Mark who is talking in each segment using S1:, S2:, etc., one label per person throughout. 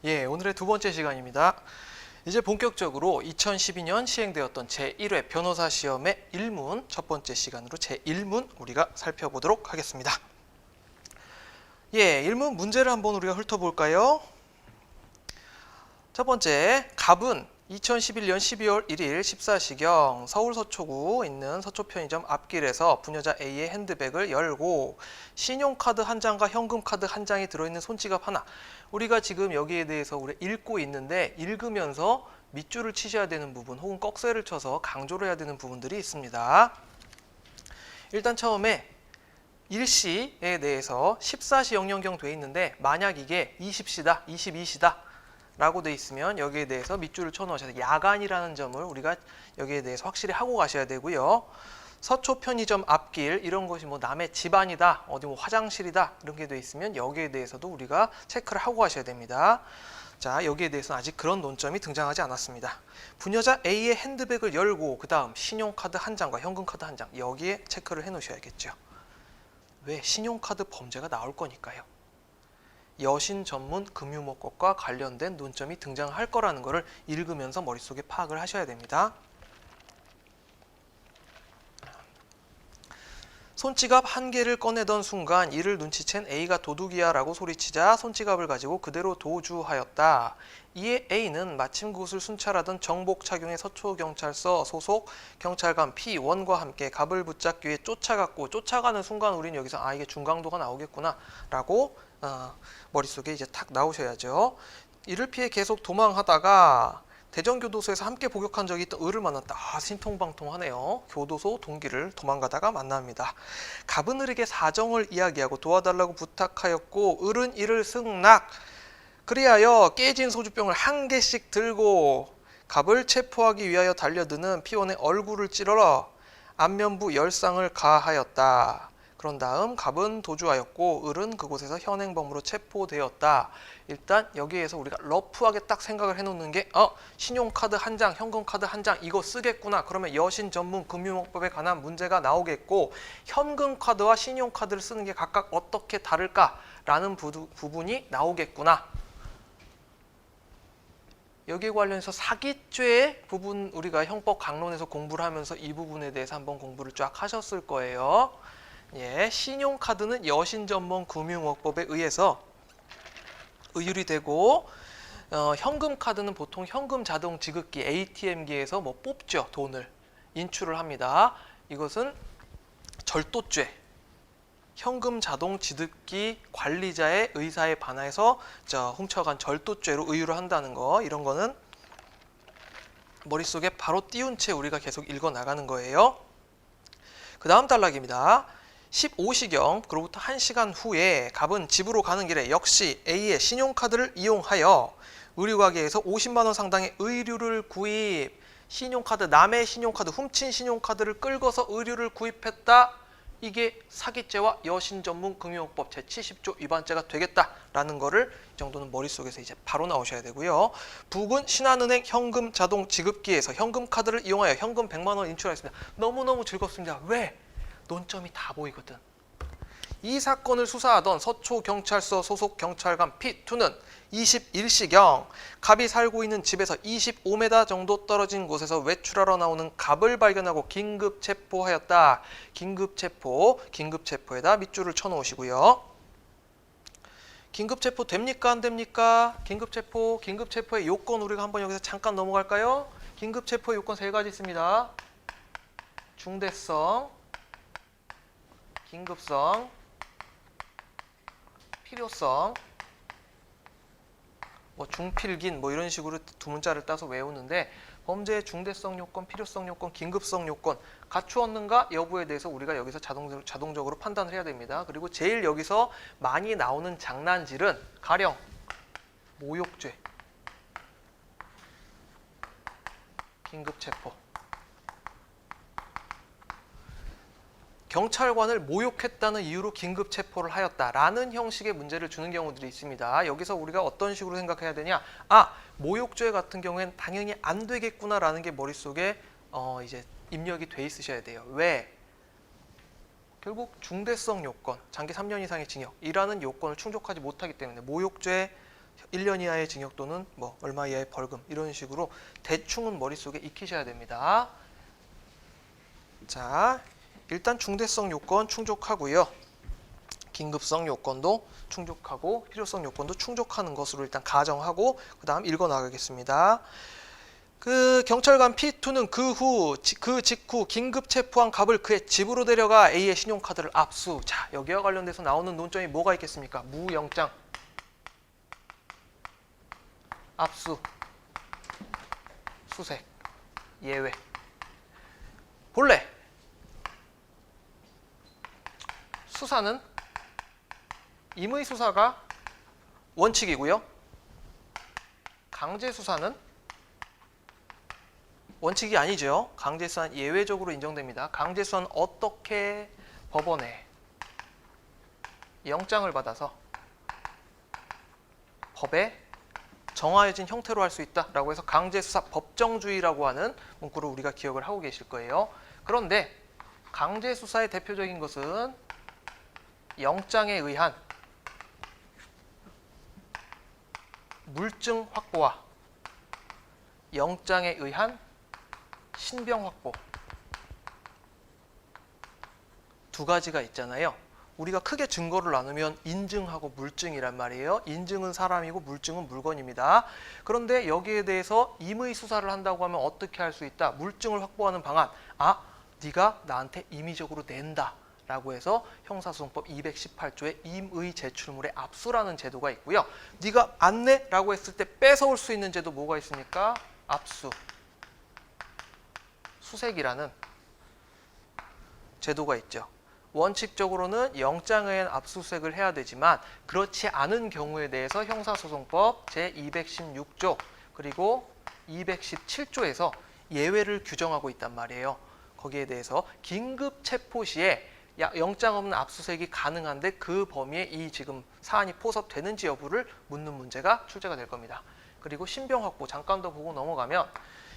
S1: 예, 오늘의 두 번째 시간입니다. 이제 본격적으로 2012년 시행되었던 제1회 변호사 시험의 1문, 첫 번째 시간으로 제1문 우리가 살펴보도록 하겠습니다. 예, 1문 문제를 한번 우리가 훑어볼까요? 첫 번째, 갑은 2011년 12월 1일 14시경 서울 서초구 있는 서초 편의점 앞길에서 부녀자 A의 핸드백을 열고 신용카드 한 장과 현금카드 한 장이 들어있는 손지갑 하나. 우리가 지금 여기에 대해서 우리 읽고 있는데 읽으면서 밑줄을 치셔야 되는 부분 혹은 꺽쇠를 쳐서 강조를 해야 되는 부분들이 있습니다. 일단 처음에 일시에 대해서 14시 00경 돼 있는데 만약 이게 20시다, 22시다 라고 돼 있으면 여기에 대해서 밑줄을 쳐 넣으셔야 돼요. 야간이라는 점을 우리가 여기에 대해서 확실히 하고 가셔야 되고요. 서초 편의점 앞길 이런 것이 뭐 남의 집안이다, 어디 뭐 화장실이다 이런 게 돼 있으면 여기에 대해서도 우리가 체크를 하고 가셔야 됩니다. 자, 여기에 대해서는 아직 그런 논점이 등장하지 않았습니다. 부녀자 A의 핸드백을 열고 그 다음 신용카드 한 장과 현금카드 한 장 여기에 체크를 해 놓으셔야겠죠. 왜? 신용카드 범죄가 나올 거니까요. 여신 전문 금융목법과 관련된 논점이 등장할 거라는 것을 읽으면서 머릿속에 파악을 하셔야 됩니다. 손지갑 한 개를 꺼내던 순간 이를 눈치챈 A가 도둑이야 라고 소리치자 손지갑을 가지고 그대로 도주하였다. 이에 A는 마침 그곳을 순찰하던 정복 착용의 서초경찰서 소속 경찰관 P1과 함께 갑을 붙잡기 위해 쫓아갔고 쫓아가는 순간 우리는 여기서 이게 중강도가 나오겠구나 라고 머릿속에 이제 탁 나오셔야죠. 이를 피해 계속 도망하다가 대전교도소에서 함께 복역한 적이 있던 을을 만났다. 신통방통하네요. 교도소 동기를 도망가다가 만납니다. 갑은 을에게 사정을 이야기하고 도와달라고 부탁하였고 을은 이를 승낙. 그리하여 깨진 소주병을 한 개씩 들고 갑을 체포하기 위하여 달려드는 P1의 얼굴을 찌르러 안면부 열상을 가하였다. 그런 다음 갑은 도주하였고 을은 그곳에서 현행범으로 체포되었다. 일단 여기에서 우리가 러프하게 딱 생각을 해놓는 게 신용카드 한 장, 현금카드 한 장 이거 쓰겠구나. 그러면 여신 전문 금융업법에 관한 문제가 나오겠고 현금카드와 신용카드를 쓰는 게 각각 어떻게 다를까라는 부분이 나오겠구나. 여기에 관련해서 사기죄 부분 우리가 형법 강론에서 공부를 하면서 이 부분에 대해서 한번 공부를 쫙 하셨을 거예요. 예, 신용카드는 여신전문 금융업법에 의해서 의율이 되고 현금카드는 보통 현금 자동 지급기 ATM기에서 뭐 뽑죠. 돈을 인출을 합니다. 이것은 절도죄, 현금 자동 지급기 관리자의 의사에 반해서 훔쳐간 절도죄로 의율을 한다는 거 이런 거는 머릿속에 바로 띄운 채 우리가 계속 읽어 나가는 거예요. 그 다음 단락입니다. 15시경 그로부터 1시간 후에 갑은 집으로 가는 길에 역시 A의 신용카드를 이용하여 의류가게에서 50만 원 상당의 의류를 구입. 신용카드, 남의 신용카드, 훔친 신용카드를 끌고서 의류를 구입했다. 이게 사기죄와 여신전문 금융업법 제70조 위반죄가 되겠다라는 거를 이 정도는 머릿속에서 이제 바로 나오셔야 되고요. 북은 신한은행 현금 자동 지급기에서 현금카드를 이용하여 현금 100만 원 인출하였습니다. 너무너무 즐겁습니다. 왜? 논점이 다 보이거든. 이 사건을 수사하던 서초경찰서 소속 경찰관 P2는 21시경 갑이 살고 있는 집에서 25m 정도 떨어진 곳에서 외출하러 나오는 갑을 발견하고 긴급 체포하였다. 긴급 체포에다 밑줄을 쳐 놓으시고요. 긴급 체포 됩니까? 안 됩니까? 긴급 체포의 요건 우리가 한번 여기서 잠깐 넘어갈까요? 긴급 체포의 요건 3가지 있습니다. 중대성, 긴급성, 필요성, 뭐 중필긴 뭐 이런 식으로 두 문자를 따서 외우는데 범죄의 중대성 요건, 필요성 요건, 긴급성 요건 갖추었는가 여부에 대해서 우리가 여기서 자동적으로 판단을 해야 됩니다. 그리고 제일 여기서 많이 나오는 장난질은 가령 모욕죄, 긴급체포, 경찰관을 모욕했다는 이유로 긴급 체포를 하였다라는 형식의 문제를 주는 경우들이 있습니다. 여기서 우리가 어떤 식으로 생각해야 되냐? 모욕죄 같은 경우에는 당연히 안 되겠구나라는 게 머릿속에 이제 입력이 돼 있으셔야 돼요. 왜? 결국 중대성 요건, 장기 3년 이상의 징역이라는 요건을 충족하지 못하기 때문에 모욕죄, 1년 이하의 징역 또는 뭐 얼마 이하의 벌금 이런 식으로 대충은 머릿속에 익히셔야 됩니다. 자, 일단 중대성 요건 충족하고요. 긴급성 요건도 충족하고 필요성 요건도 충족하는 것으로 일단 가정하고 그 다음 읽어 나가겠습니다. 그 경찰관 P2는 그 직후 긴급 체포한 갑을 그의 집으로 데려가 A의 신용카드를 압수. 자, 여기와 관련돼서 나오는 논점이 뭐가 있겠습니까? 무영장, 압수, 수색, 예외. 본래 수사는 임의 수사가 원칙이고요. 강제 수사는 원칙이 아니죠. 강제 수사는 예외적으로 인정됩니다. 강제 수사는 어떻게 법원에 영장을 받아서 법에 정하여진 형태로 할 수 있다라고 해서 강제 수사 법정주의라고 하는 문구를 우리가 기억을 하고 계실 거예요. 그런데 강제 수사의 대표적인 것은 영장에 의한 물증 확보와 영장에 의한 신병 확보 두 가지가 있잖아요. 우리가 크게 증거를 나누면 인증하고 물증이란 말이에요. 인증은 사람이고 물증은 물건입니다. 그런데 여기에 대해서 임의 수사를 한다고 하면 어떻게 할 수 있다? 물증을 확보하는 방안. 아, 네가 나한테 임의적으로 낸다. 라고 해서 형사소송법 218조의 임의 제출물의 압수라는 제도가 있고요. 네가 안 내? 라고 했을 때 뺏어올 수 있는 제도 뭐가 있습니까? 압수, 수색이라는 제도가 있죠. 원칙적으로는 영장에 의한 압수수색을 해야 되지만 그렇지 않은 경우에 대해서 형사소송법 제216조 그리고 217조에서 예외를 규정하고 있단 말이에요. 거기에 대해서 긴급 체포 시에 영장 없는 압수수색이 가능한데 그 범위에 이 지금 사안이 포섭되는지 여부를 묻는 문제가 출제가 될 겁니다. 그리고 신병 확보 잠깐 더 보고 넘어가면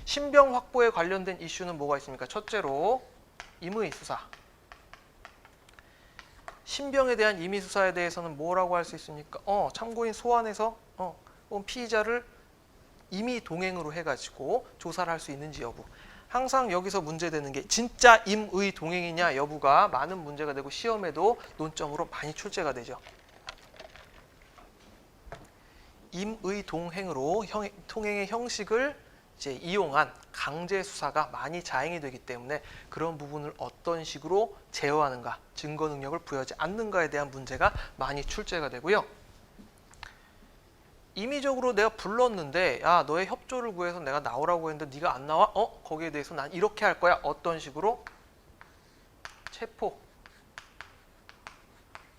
S1: 신병 확보에 관련된 이슈는 뭐가 있습니까? 첫째로 임의 수사. 신병에 대한 임의 수사에 대해서는 뭐라고 할 수 있습니까? 참고인 소환해서 피의자를 임의 동행으로 해가지고 조사를 할 수 있는지 여부. 항상 여기서 문제되는 게 진짜 임의 동행이냐 여부가 많은 문제가 되고 시험에도 논점으로 많이 출제가 되죠. 임의 동행으로 통행의 형식을 이제 이용한 강제 수사가 많이 자행이 되기 때문에 그런 부분을 어떤 식으로 제어하는가, 증거 능력을 부여하지 않는가에 대한 문제가 많이 출제가 되고요. 임의적으로 내가 불렀는데 야, 너의 협조를 구해서 내가 나오라고 했는데 네가 안 나와? 거기에 대해서 난 이렇게 할 거야. 어떤 식으로? 체포,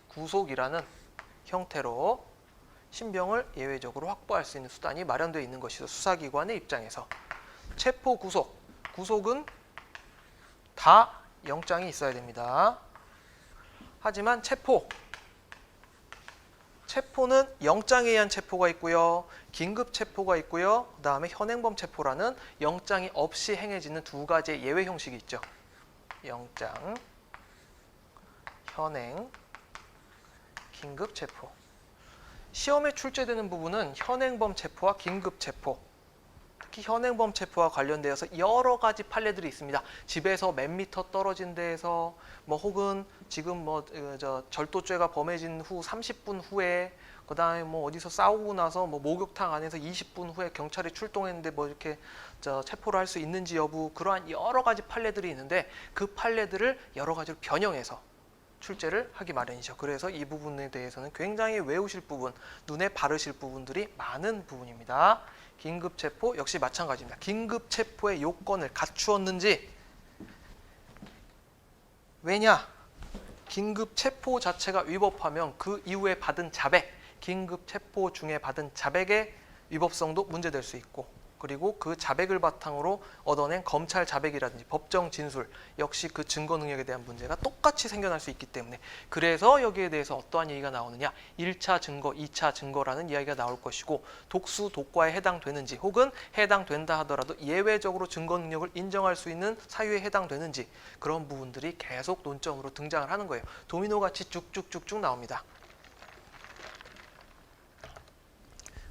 S1: 구속이라는 형태로 신병을 예외적으로 확보할 수 있는 수단이 마련되어 있는 것이죠. 수사기관의 입장에서. 체포, 구속. 구속은 다 영장이 있어야 됩니다. 하지만 체포는 영장에 의한 체포가 있고요. 긴급 체포가 있고요. 그 다음에 현행범 체포라는 영장이 없이 행해지는 두 가지의 예외 형식이 있죠. 영장, 현행, 긴급 체포. 시험에 출제되는 부분은 현행범 체포와 긴급 체포. 특히 현행범 체포와 관련되어서 여러 가지 판례들이 있습니다. 집에서 몇 미터 떨어진 데에서 혹은 지금 절도죄가 범해진 후 30분 후에 그다음에 어디서 싸우고 나서 목욕탕 안에서 20분 후에 경찰이 출동했는데 이렇게 체포를 할 수 있는지 여부 그러한 여러 가지 판례들이 있는데 그 판례들을 여러 가지로 변형해서 출제를 하기 마련이죠. 그래서 이 부분에 대해서는 굉장히 외우실 부분, 눈에 바르실 부분들이 많은 부분입니다. 긴급체포 역시 마찬가지입니다. 긴급체포의 요건을 갖추었는지 왜냐? 긴급체포 자체가 위법하면 그 이후에 받은 자백, 긴급체포 중에 받은 자백의 위법성도 문제될 수 있고 그리고 그 자백을 바탕으로 얻어낸 검찰 자백이라든지 법정 진술 역시 그 증거 능력에 대한 문제가 똑같이 생겨날 수 있기 때문에 그래서 여기에 대해서 어떠한 얘기가 나오느냐 1차 증거, 2차 증거라는 이야기가 나올 것이고 독수, 독과에 해당되는지 혹은 해당된다 하더라도 예외적으로 증거 능력을 인정할 수 있는 사유에 해당되는지 그런 부분들이 계속 논점으로 등장을 하는 거예요. 도미노같이 쭉쭉쭉쭉 나옵니다.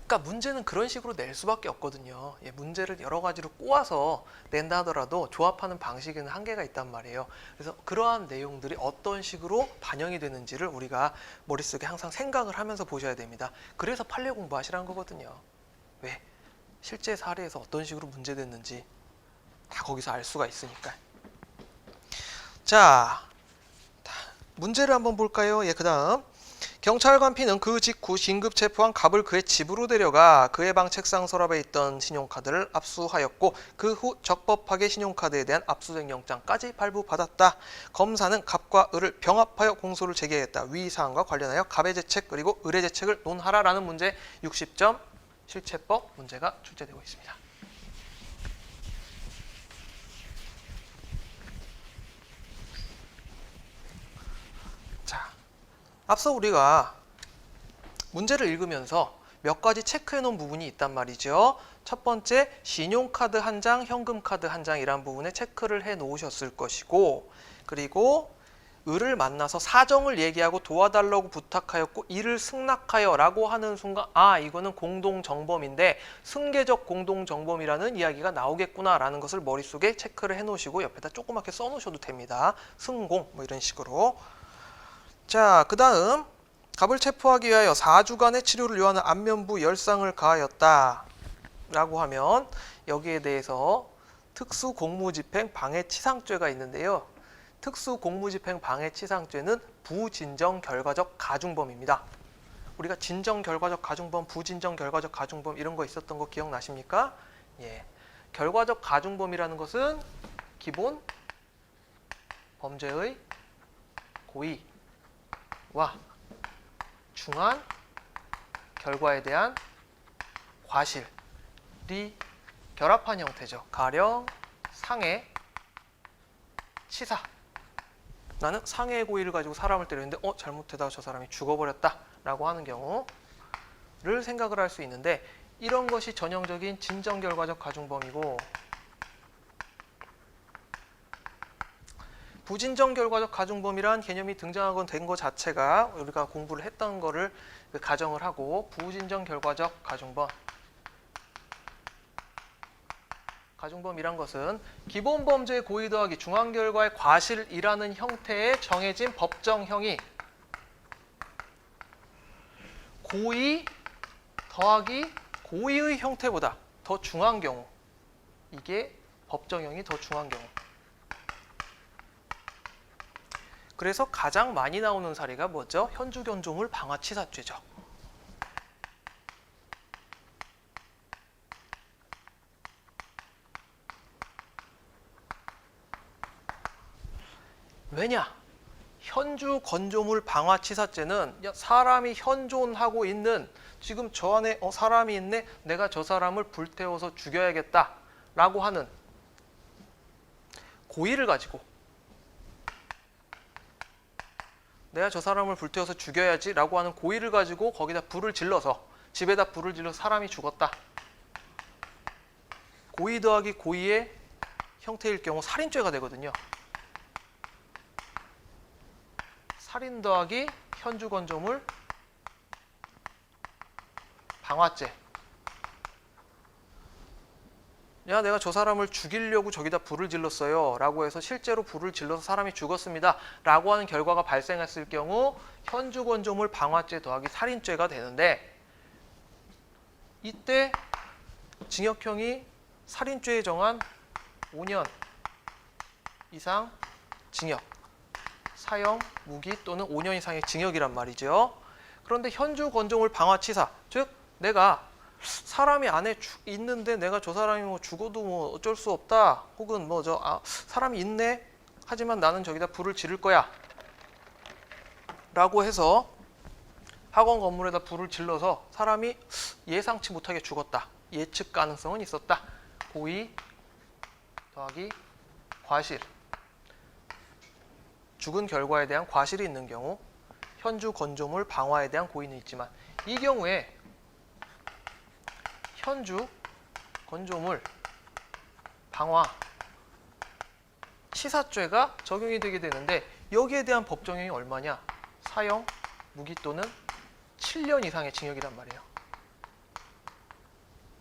S1: 그러니까 문제는 그런 식으로 낼 수밖에 없거든요. 예, 문제를 여러 가지로 꼬아서 낸다 하더라도 조합하는 방식에는 한계가 있단 말이에요. 그래서 그러한 내용들이 어떤 식으로 반영이 되는지를 우리가 머릿속에 항상 생각을 하면서 보셔야 됩니다. 그래서 판례 공부하시라는 거거든요. 왜? 실제 사례에서 어떤 식으로 문제됐는지 다 거기서 알 수가 있으니까. 자, 문제를 한번 볼까요? 예, 그 다음. 경찰관 P는 그 직후 긴급 체포한 갑을 그의 집으로 데려가 그의 방 책상 서랍에 있던 신용카드를 압수하였고 그 후 적법하게 신용카드에 대한 압수수색 영장까지 발부받았다. 검사는 갑과 을을 병합하여 공소를 제기했다. 위 사항과 관련하여 갑의 죄책 그리고 을의 죄책을 논하라라는 문제 60점 실체법 문제가 출제되고 있습니다. 자, 앞서 우리가 문제를 읽으면서 몇 가지 체크해 놓은 부분이 있단 말이죠. 첫 번째, 신용카드 한 장, 현금카드 한 장이란 부분에 체크를 해 놓으셨을 것이고, 그리고 을을 만나서 사정을 얘기하고 도와달라고 부탁하였고 이를 승낙하여 라고 하는 순간 아, 이거는 공동정범인데 승계적 공동정범이라는 이야기가 나오겠구나 라는 것을 머릿속에 체크를 해 놓으시고 옆에다 조그맣게 써 놓으셔도 됩니다. 승공 뭐 이런 식으로. 자, 그 다음 갑을 체포하기 위하여 4주간의 치료를 요하는 안면부 열상을 가하였다 라고 하면 여기에 대해서 특수공무집행 방해치상죄가 있는데요. 특수공무집행 방해치상죄는 부진정결과적 가중범입니다. 우리가 진정결과적 가중범, 부진정결과적 가중범 이런 거 있었던 거 기억나십니까? 예. 결과적 가중범이라는 것은 기본 범죄의 고의와 중한 결과에 대한 과실이 결합한 형태죠. 가령 상해, 치사. 나는 상해의 고의를 가지고 사람을 때렸는데 잘못하다가 저 사람이 죽어버렸다 라고 하는 경우를 생각을 할 수 있는데 이런 것이 전형적인 진정결과적 가중범이고 부진정결과적 가중범이란 개념이 등장하건 된 것 자체가 우리가 공부를 했던 거를 가정을 하고 부진정결과적 가중범이란 것은 기본 범죄의 고의 더하기 중한 결과의 과실이라는 형태의 정해진 법정형이 고의 더하기 고의의 형태보다 더 중한 경우, 이게 법정형이 더 중한 경우. 그래서 가장 많이 나오는 사례가 뭐죠? 현주견조물 방화치사죄죠. 왜냐? 현주 건조물 방화치사죄는 사람이 현존하고 있는 지금 저 안에 사람이 있네? 내가 저 사람을 불태워서 죽여야겠다 라고 하는 고의를 가지고 내가 저 사람을 불태워서 죽여야지 라고 하는 고의를 가지고 거기다 불을 질러서 집에다 불을 질러서 사람이 죽었다. 고의 더하기 고의의 형태일 경우 살인죄가 되거든요. 살인 더하기 현주건조물 방화죄. 야, 내가 저 사람을 죽이려고 저기다 불을 질렀어요 라고 해서 실제로 불을 질러서 사람이 죽었습니다 라고 하는 결과가 발생했을 경우 현주건조물 방화죄 더하기 살인죄가 되는데 이때 징역형이 살인죄에 정한 5년 이상 징역, 사형, 무기 또는 5년 이상의 징역이란 말이죠. 그런데 현주건조물 방화치사, 즉 내가 사람이 안에 있는데 내가 저 사람이 뭐 죽어도 뭐 어쩔 수 없다 혹은 뭐 사람이 있네 하지만 나는 저기다 불을 지를 거야 라고 해서 학원 건물에다 불을 질러서 사람이 예상치 못하게 죽었다. 예측 가능성은 있었다. 고의 더하기 과실. 죽은 결과에 대한 과실이 있는 경우 현주 건조물 방화에 대한 고의는 있지만 이 경우에 현주 건조물 방화 치사죄가 적용이 되게 되는데 여기에 대한 법정형이 얼마냐? 사형, 무기 또는 7년 이상의 징역이란 말이에요.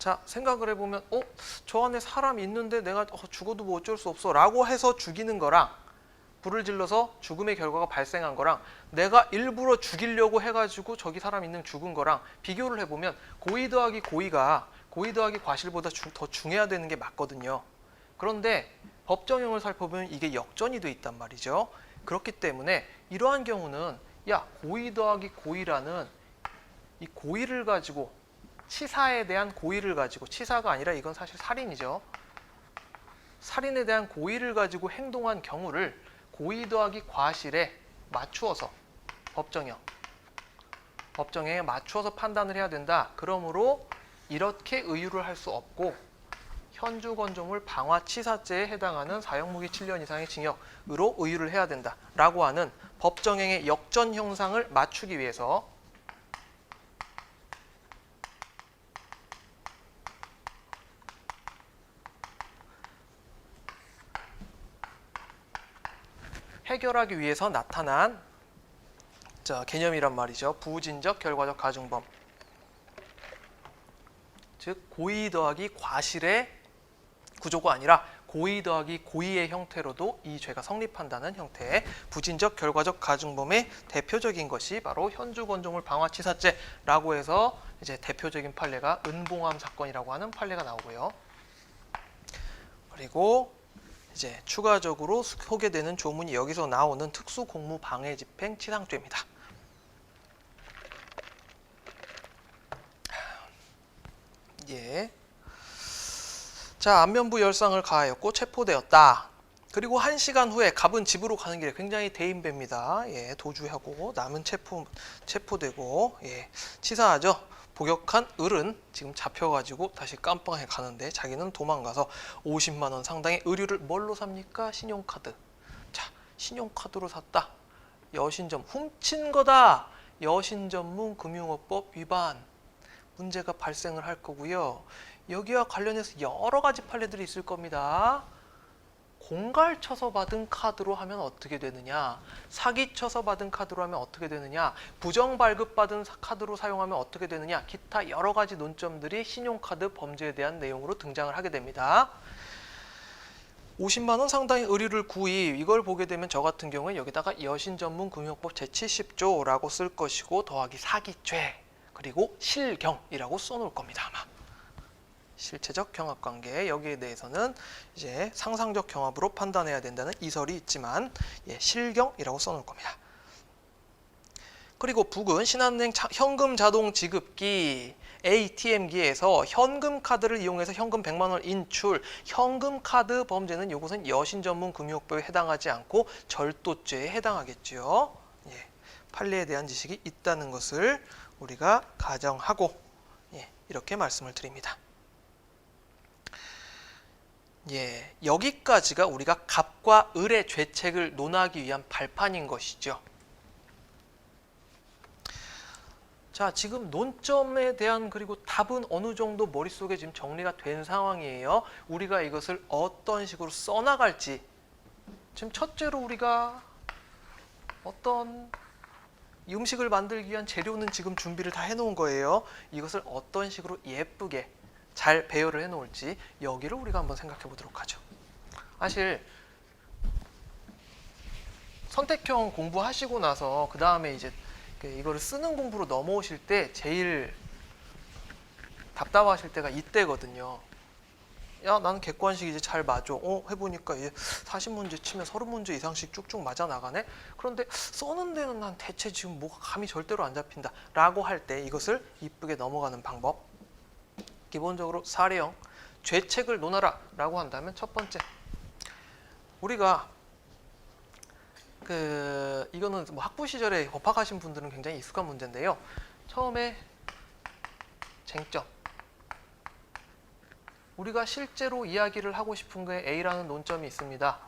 S1: 자, 생각을 해보면 저 안에 사람 있는데 내가 죽어도 뭐 어쩔 수 없어 라고 해서 죽이는 거랑 불을 질러서 죽음의 결과가 발생한 거랑 내가 일부러 죽이려고 해가지고 저기 사람 있는 죽은 거랑 비교를 해보면 고의 더하기 고의가 고의 더하기 과실보다 더 중해야 되는 게 맞거든요. 그런데 법정형을 살펴보면 이게 역전이 돼 있단 말이죠. 그렇기 때문에 이러한 경우는 야, 고의 더하기 고의라는 이 고의를 가지고 치사에 대한 고의를 가지고 치사가 아니라 이건 사실 살인이죠. 살인에 대한 고의를 가지고 행동한 경우를 고의 더하기 과실에 맞추어서 법정형에 맞추어서 판단을 해야 된다. 그러므로 이렇게 의유를 할 수 없고 현주건조물 방화치사죄에 해당하는 사형무기 7년 이상의 징역으로 의유를 해야 된다라고 하는 법정형의 역전 형상을 맞추기 위해서 해결하기 위해서 나타난 개념이란 말이죠. 부진적 결과적 가중범. 즉 고의 더하기 과실의 구조가 아니라 고의 더하기 고의의 형태로도 이 죄가 성립한다는 형태의 부진적 결과적 가중범의 대표적인 것이 바로 현주건조물 방화치사죄라고 해서 이제 대표적인 판례가 은봉암 사건이라고 하는 판례가 나오고요. 그리고 이제 추가적으로 소개되는 조문이 여기서 나오는 특수공무방해집행 치상죄입니다. 예. 자, 안면부 열상을 가하였고 체포되었다. 그리고 1시간 후에 갑은 집으로 가는 길에 굉장히 대인배입니다. 예, 도주하고 남은 체포되고 예, 치사하죠. 복역한 을은 지금 잡혀가지고 다시 깜빵에 가는데 자기는 도망가서 50만 원 상당의 의류를 뭘로 삽니까? 신용카드. 자, 신용카드로 샀다. 여신점 훔친 거다. 여신전문금융업법 위반. 문제가 발생을 할 거고요. 여기와 관련해서 여러 가지 판례들이 있을 겁니다. 공갈 쳐서 받은 카드로 하면 어떻게 되느냐, 사기 쳐서 받은 카드로 하면 어떻게 되느냐, 부정 발급받은 카드로 사용하면 어떻게 되느냐, 기타 여러 가지 논점들이 신용카드 범죄에 대한 내용으로 등장을 하게 됩니다. 50만 원 상당의 의류를 구입, 이걸 보게 되면 저 같은 경우에 여기다가 여신전문금융법 제70조라고 쓸 것이고 더하기 사기죄 그리고 실경이라고 써놓을 겁니다. 아마 실체적 경합관계, 여기에 대해서는 이제 상상적 경합으로 판단해야 된다는 이설이 있지만 예, 실경이라고 써놓을 겁니다. 그리고 북은 신한은행 현금 자동 지급기 ATM기에서 현금 카드를 이용해서 현금 100만 원 인출, 현금 카드 범죄는 이것은 여신전문금융법에 해당하지 않고 절도죄에 해당하겠죠. 예, 판례에 대한 지식이 있다는 것을 우리가 가정하고 예, 이렇게 말씀을 드립니다. 예, 여기까지가 우리가 갑과 을의 죄책을 논하기 위한 발판인 것이죠. 자, 지금 논점에 대한 그리고 답은 어느 정도 머릿속에 지금 정리가 된 상황이에요. 우리가 이것을 어떤 식으로 써나갈지, 지금 첫째로 우리가 어떤 음식을 만들기 위한 재료는 지금 준비를 다 해놓은 거예요. 이것을 어떤 식으로 예쁘게 잘 배열을 해놓을지 여기를 우리가 한번 생각해 보도록 하죠. 사실 선택형 공부하시고 나서 그 다음에 이제 이거를 쓰는 공부로 넘어오실 때 제일 답답하실 때가 이때거든요. 야, 나는 객관식 이제 잘 맞아. 해보니까 이제 40문제 치면 30문제 이상씩 쭉쭉 맞아 나가네. 그런데 써는 데는 난 대체 지금 뭐가 감이 절대로 안 잡힌다 라고 할 때 이것을 이쁘게 넘어가는 방법, 기본적으로 사례형 죄책을 논하라 라고 한다면 첫 번째, 우리가 이거는 뭐 학부 시절에 법학하신 분들은 굉장히 익숙한 문제인데요. 처음에 쟁점, 우리가 실제로 이야기를 하고 싶은 게 A라는 논점이 있습니다.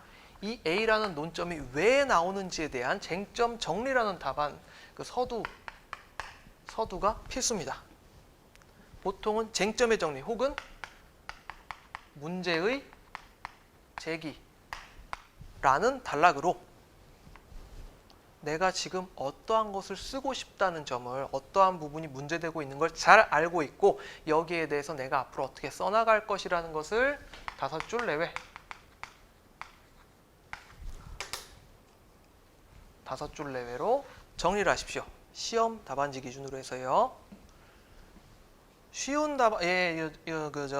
S1: 이 A라는 논점이 왜 나오는지에 대한 쟁점 정리라는 답안, 그 서두가 필수입니다. 보통은 쟁점의 정리 혹은 문제의 제기라는 단락으로 내가 지금 어떠한 것을 쓰고 싶다는 점을, 어떠한 부분이 문제되고 있는 걸 잘 알고 있고 여기에 대해서 내가 앞으로 어떻게 써나갈 것이라는 것을 5줄 내외 5줄 내외로 정리를 하십시오. 시험 답안지 기준으로 해서요. 쉬운 답안,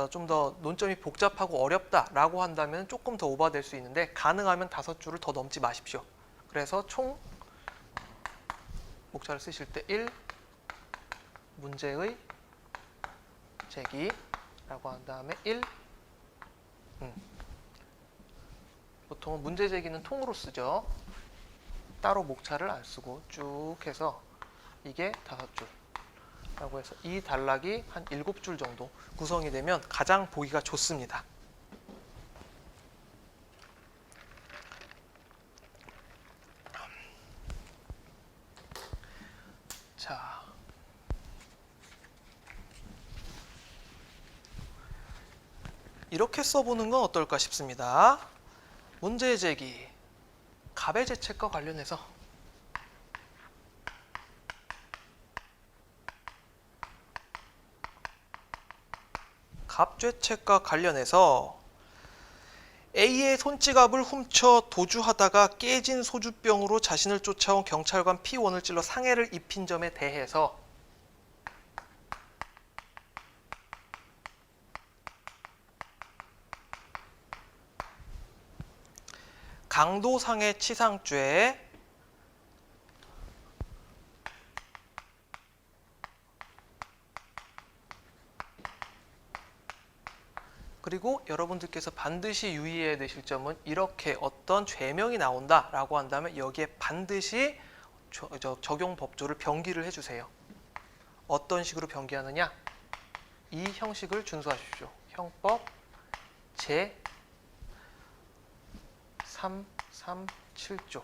S1: 좀 더 논점이 복잡하고 어렵다라고 한다면 조금 더 오버될 수 있는데 가능하면 5줄을 더 넘지 마십시오. 그래서 총 목차를 쓰실 때 1. 문제의 제기라고 한 다음에 1. 보통은 문제 제기는 통으로 쓰죠. 따로 목차를 안 쓰고 쭉 해서 이게 5줄라고 해서 이 단락이 한 7줄 정도 구성이 되면 가장 보기가 좋습니다. 자, 이렇게 써보는 건 어떨까 싶습니다. 문제 제기, 갑의 제책과 관련해서 갑죄책과 관련해서 A의 손지갑을 훔쳐 도주하다가 깨진 소주병으로 자신을 쫓아온 경찰관 P1을 찔러 상해를 입힌 점에 대해서 강도상해 치상죄 그리고 여러분들께서 반드시 유의해야 되실 점은 이렇게 어떤 죄명이 나온다라고 한다면 여기에 반드시 적용 법조를 병기를 해주세요. 어떤 식으로 병기하느냐? 이 형식을 준수하십시오. 형법 제 337조.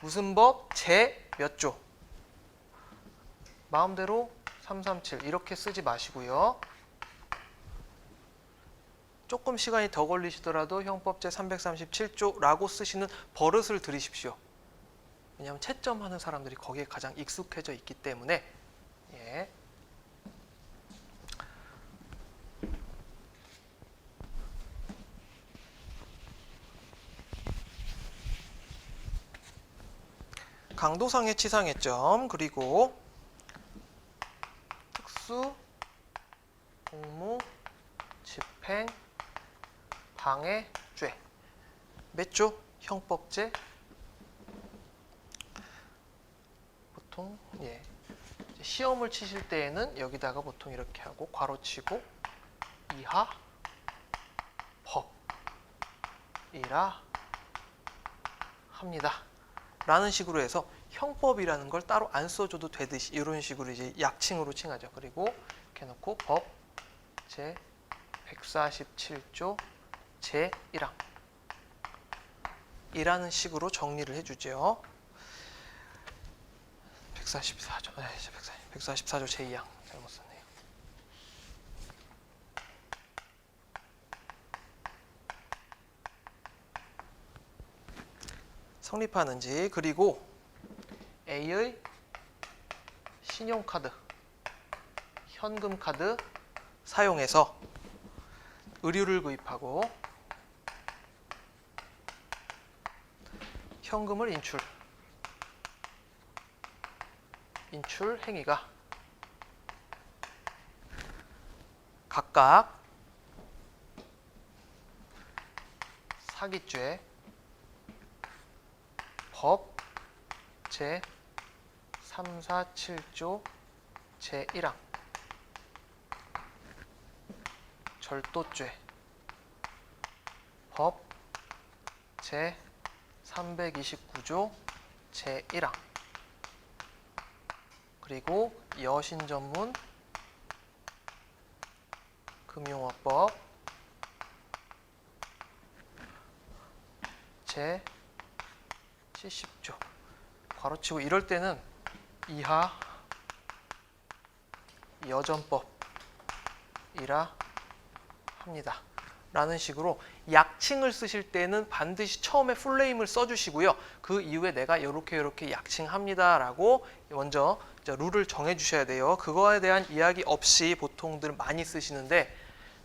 S1: 무슨 법? 제 몇 조? 마음대로 337 이렇게 쓰지 마시고요. 조금 시간이 더 걸리시더라도 형법 제 337조라고 쓰시는 버릇을 들이십시오. 왜냐하면 채점하는 사람들이 거기에 가장 익숙해져 있기 때문에. 예. 강도상해 치상해점 그리고 특수 공무 집행 방해죄 몇 조? 형법제 보통 시험을 치실 때에는 여기다가 보통 이렇게 하고 괄호치고 이하 법이라 합니다. 라는 식으로 해서 형법이라는 걸 따로 안 써줘도 되듯이 이런 식으로 이제 약칭으로 칭하죠. 그리고 이렇게 놓고 법 제 147조 제 1항 이라는 식으로 정리를 해주죠. 144조, 144조 제 2항 잘못 썼네요. 성립하는지 그리고 A의 신용카드, 현금카드 사용해서 의류를 구입하고 현금을 인출 행위가 각각 사기죄 법 제 347조 제 1항 절도죄 법 제 329조 제 1항 그리고 여신 전문 금융업법 제 70조 괄호치고 이럴 때는 이하 여전법이라 합니다. 라는 식으로 약칭을 쓰실 때는 반드시 처음에 풀네임을 써주시고요. 그 이후에 내가 이렇게 약칭합니다 라고 먼저 룰을 정해 주셔야 돼요. 그거에 대한 이야기 없이 보통들 많이 쓰시는데,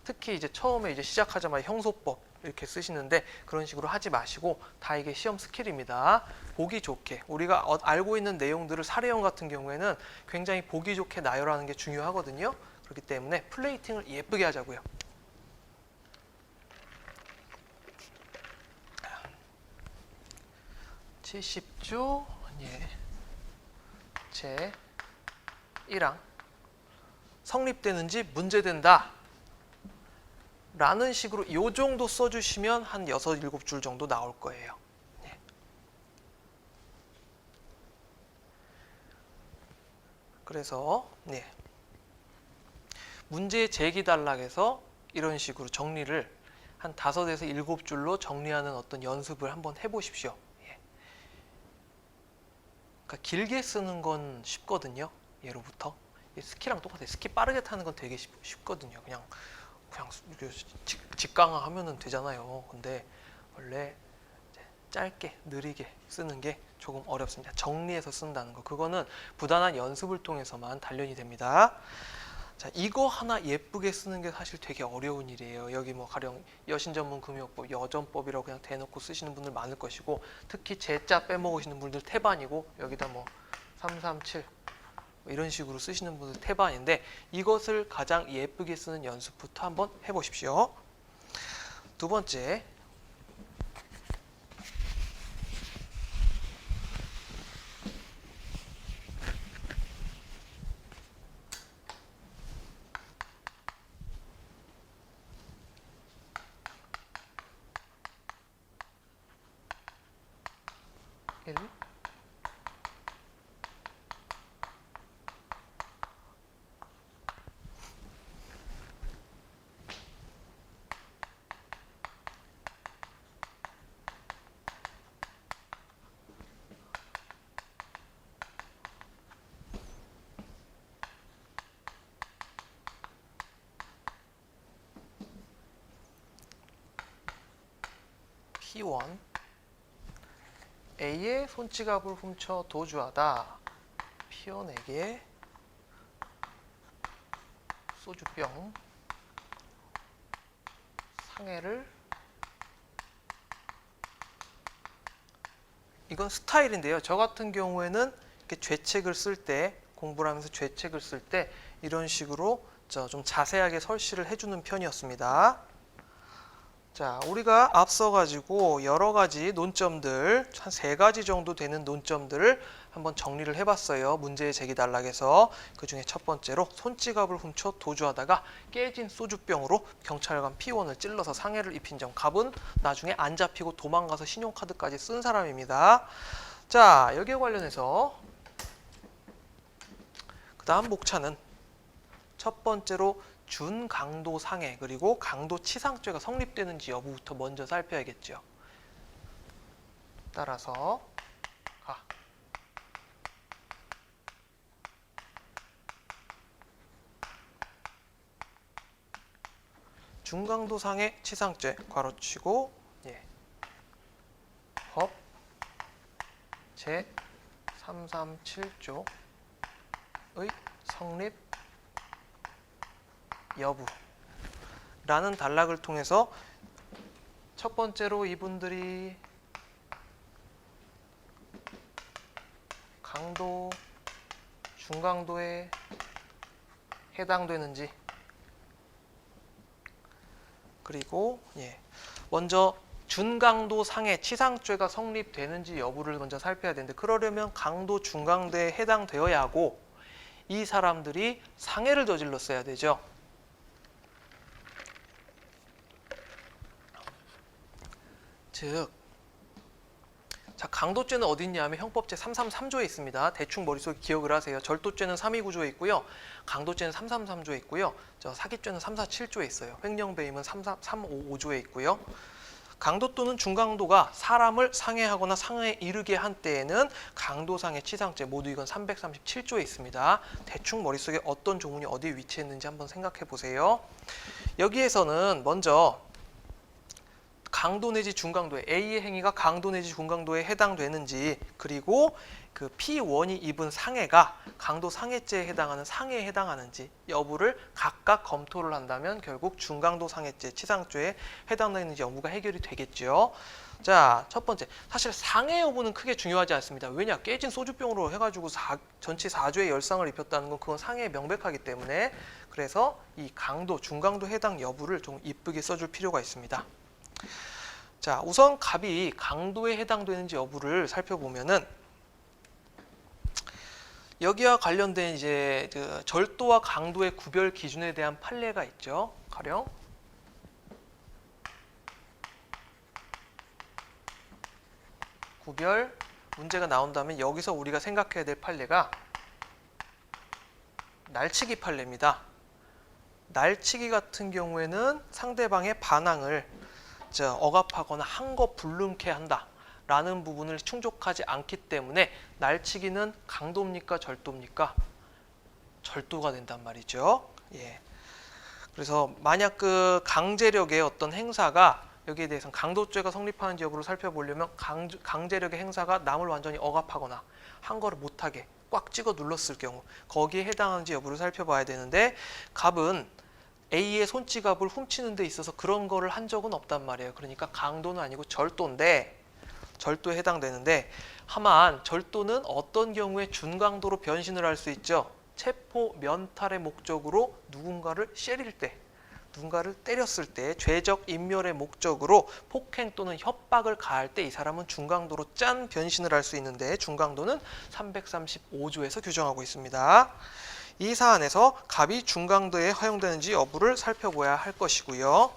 S1: 특히 이제 처음에 이제 시작하자마자 형소법 이렇게 쓰시는데, 그런 식으로 하지 마시고 다 이게 시험 스킬입니다. 보기 좋게 우리가 알고 있는 내용들을 사례형 같은 경우에는 굉장히 보기 좋게 나열하는 게 중요하거든요. 그렇기 때문에 플레이팅을 예쁘게 하자고요. 제10조 제 1항 성립되는지 문제된다 라는 식으로 이 정도 써주시면 한 6, 7줄 정도 나올 거예요. 그래서 문제 제기 단락에서 이런 식으로 정리를 한 5에서 7줄로 정리하는 어떤 연습을 한번 해보십시오. 그러니까 길게 쓰는 건 쉽거든요. 예로부터 스키랑 똑같아요. 스키 빠르게 타는 건 되게 쉽거든요. 그냥 직강화 하면은 되잖아요. 근데 원래 짧게 느리게 쓰는 게 조금 어렵습니다. 정리해서 쓴다는 거, 그거는 부단한 연습을 통해서만 단련이 됩니다. 자, 이거 하나 예쁘게 쓰는 게 사실 되게 어려운 일이에요. 여기 뭐 가령 여신전문금융법, 여전법이라고 그냥 대놓고 쓰시는 분들 많을 것이고, 특히 제자 빼먹으시는 분들 태반이고, 여기다 뭐 337 이런 식으로 쓰시는 분들 태반인데, 이것을 가장 예쁘게 쓰는 연습부터 한번 해보십시오. 두 번째, P1 A의 손지갑을 훔쳐 도주하다. P1에게 소주병 상해를, 이건 스타일인데요. 저 같은 경우에는 이렇게 죄책을 쓸 때, 공부를 하면서 죄책을 쓸 때 이런 식으로 좀 자세하게 설시를 해주는 편이었습니다. 자, 우리가 앞서 가지고 여러 가지 논점들, 한 3가지 정도 되는 논점들을 한번 정리를 해봤어요. 문제 제기 단락에서. 그 중에 첫 번째로 손지갑을 훔쳐 도주하다가 깨진 소주병으로 경찰관 P1을 찔러서 상해를 입힌 점. 갑은 나중에 안 잡히고 도망가서 신용카드까지 쓴 사람입니다. 자, 여기에 관련해서 그 다음 목차는 첫 번째로 준강도 상해 그리고 강도치상죄가 성립되는지 여부부터 먼저 살펴야겠죠. 따라서 중강도 상해 치상죄 괄호치고 법 제 337조의 성립 여부라는 단락을 통해서 첫 번째로 이분들이 강도, 중강도에 해당되는지, 그리고 먼저 준강도 상해 치상죄가 성립되는지 여부를 먼저 살펴야 되는데, 그러려면 강도, 중강도에 해당되어야 하고 이 사람들이 상해를 저질렀어야 되죠. 즉, 자, 강도죄는 어디 있냐면 형법 제 333조에 있습니다. 대충 머릿속에 기억을 하세요. 절도죄는 329조에 있고요. 강도죄는 333조에 있고요. 사기죄는 347조에 있어요. 횡령배임은 355조에 있고요. 강도 또는 중강도가 사람을 상해하거나 상해에 이르게 한 때에는 강도상해 치상죄, 모두 이건 337조에 있습니다. 대충 머릿속에 어떤 조문이 어디에 위치했는지 한번 생각해 보세요. 여기에서는 먼저 강도 내지 중강도에 A의 행위가 강도 내지 중강도에 해당되는지, 그리고 그 P1이 입은 상해가 강도 상해죄에 해당하는 상해에 해당하는지 여부를 각각 검토를 한다면 결국 중강도 상해죄, 치상죄에 해당되는지 여부가 해결이 되겠죠. 자, 첫 번째. 사실 상해 여부는 크게 중요하지 않습니다. 왜냐? 깨진 소주병으로 해가지고 전치 4주의 열상을 입혔다는 건 그건 상해에 명백하기 때문에, 그래서 이 강도, 중강도 해당 여부를 좀 이쁘게 써줄 필요가 있습니다. 자, 우선 갑이 강도에 해당되는지 여부를 살펴보면은 여기와 관련된 이제 그 절도와 강도의 구별 기준에 대한 판례가 있죠. 가령 구별 문제가 나온다면 여기서 우리가 생각해야 될 판례가 날치기 판례입니다. 날치기 같은 경우에는 상대방의 반항을 억압하거나 한 거 불능케 한다 라는 부분을 충족하지 않기 때문에 날치기는 강도입니까? 절도입니까? 절도가 된단 말이죠. 예. 그래서 만약 그 강제력의 어떤 행사가 여기에 대해서는 강도죄가 성립하는지 여부를 살펴보려면 강제력의 행사가 남을 완전히 억압하거나 한 거를 못하게 꽉 찍어 눌렀을 경우 거기에 해당하는지 여부를 살펴봐야 되는데, 갑은 A의 손지갑을 훔치는 데 있어서 그런 거를 한 적은 없단 말이에요. 그러니까 강도는 아니고 절도인데, 절도에 해당되는데, 하만 절도는 어떤 경우에 준강도로 변신을 할 수 있죠. 체포 면탈의 목적으로 누군가를 때릴 때, 누군가를 때렸을 때 죄적 인멸의 목적으로 폭행 또는 협박을 가할 때 이 사람은 중강도로 짠 변신을 할 수 있는데, 중강도는 335조에서 규정하고 있습니다. 이 사안에서 갑이 중강도에 허용되는지 여부를 살펴봐야 할 것이고요.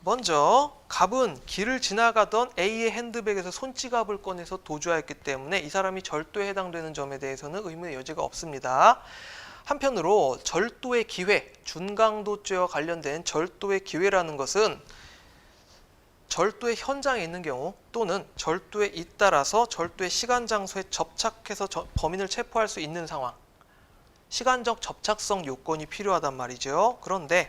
S1: 먼저 갑은 길을 지나가던 A의 핸드백에서 손지갑을 꺼내서 도주하였기 때문에 이 사람이 절도에 해당되는 점에 대해서는 의문의 여지가 없습니다. 한편으로 절도의 기회, 준강도죄와 관련된 절도의 기회라는 것은 절도의 현장에 있는 경우 또는 절도에 잇따라서 절도의 시간 장소에 접착해서 범인을 체포할 수 있는 상황, 시간적 접착성 요건이 필요하단 말이죠. 그런데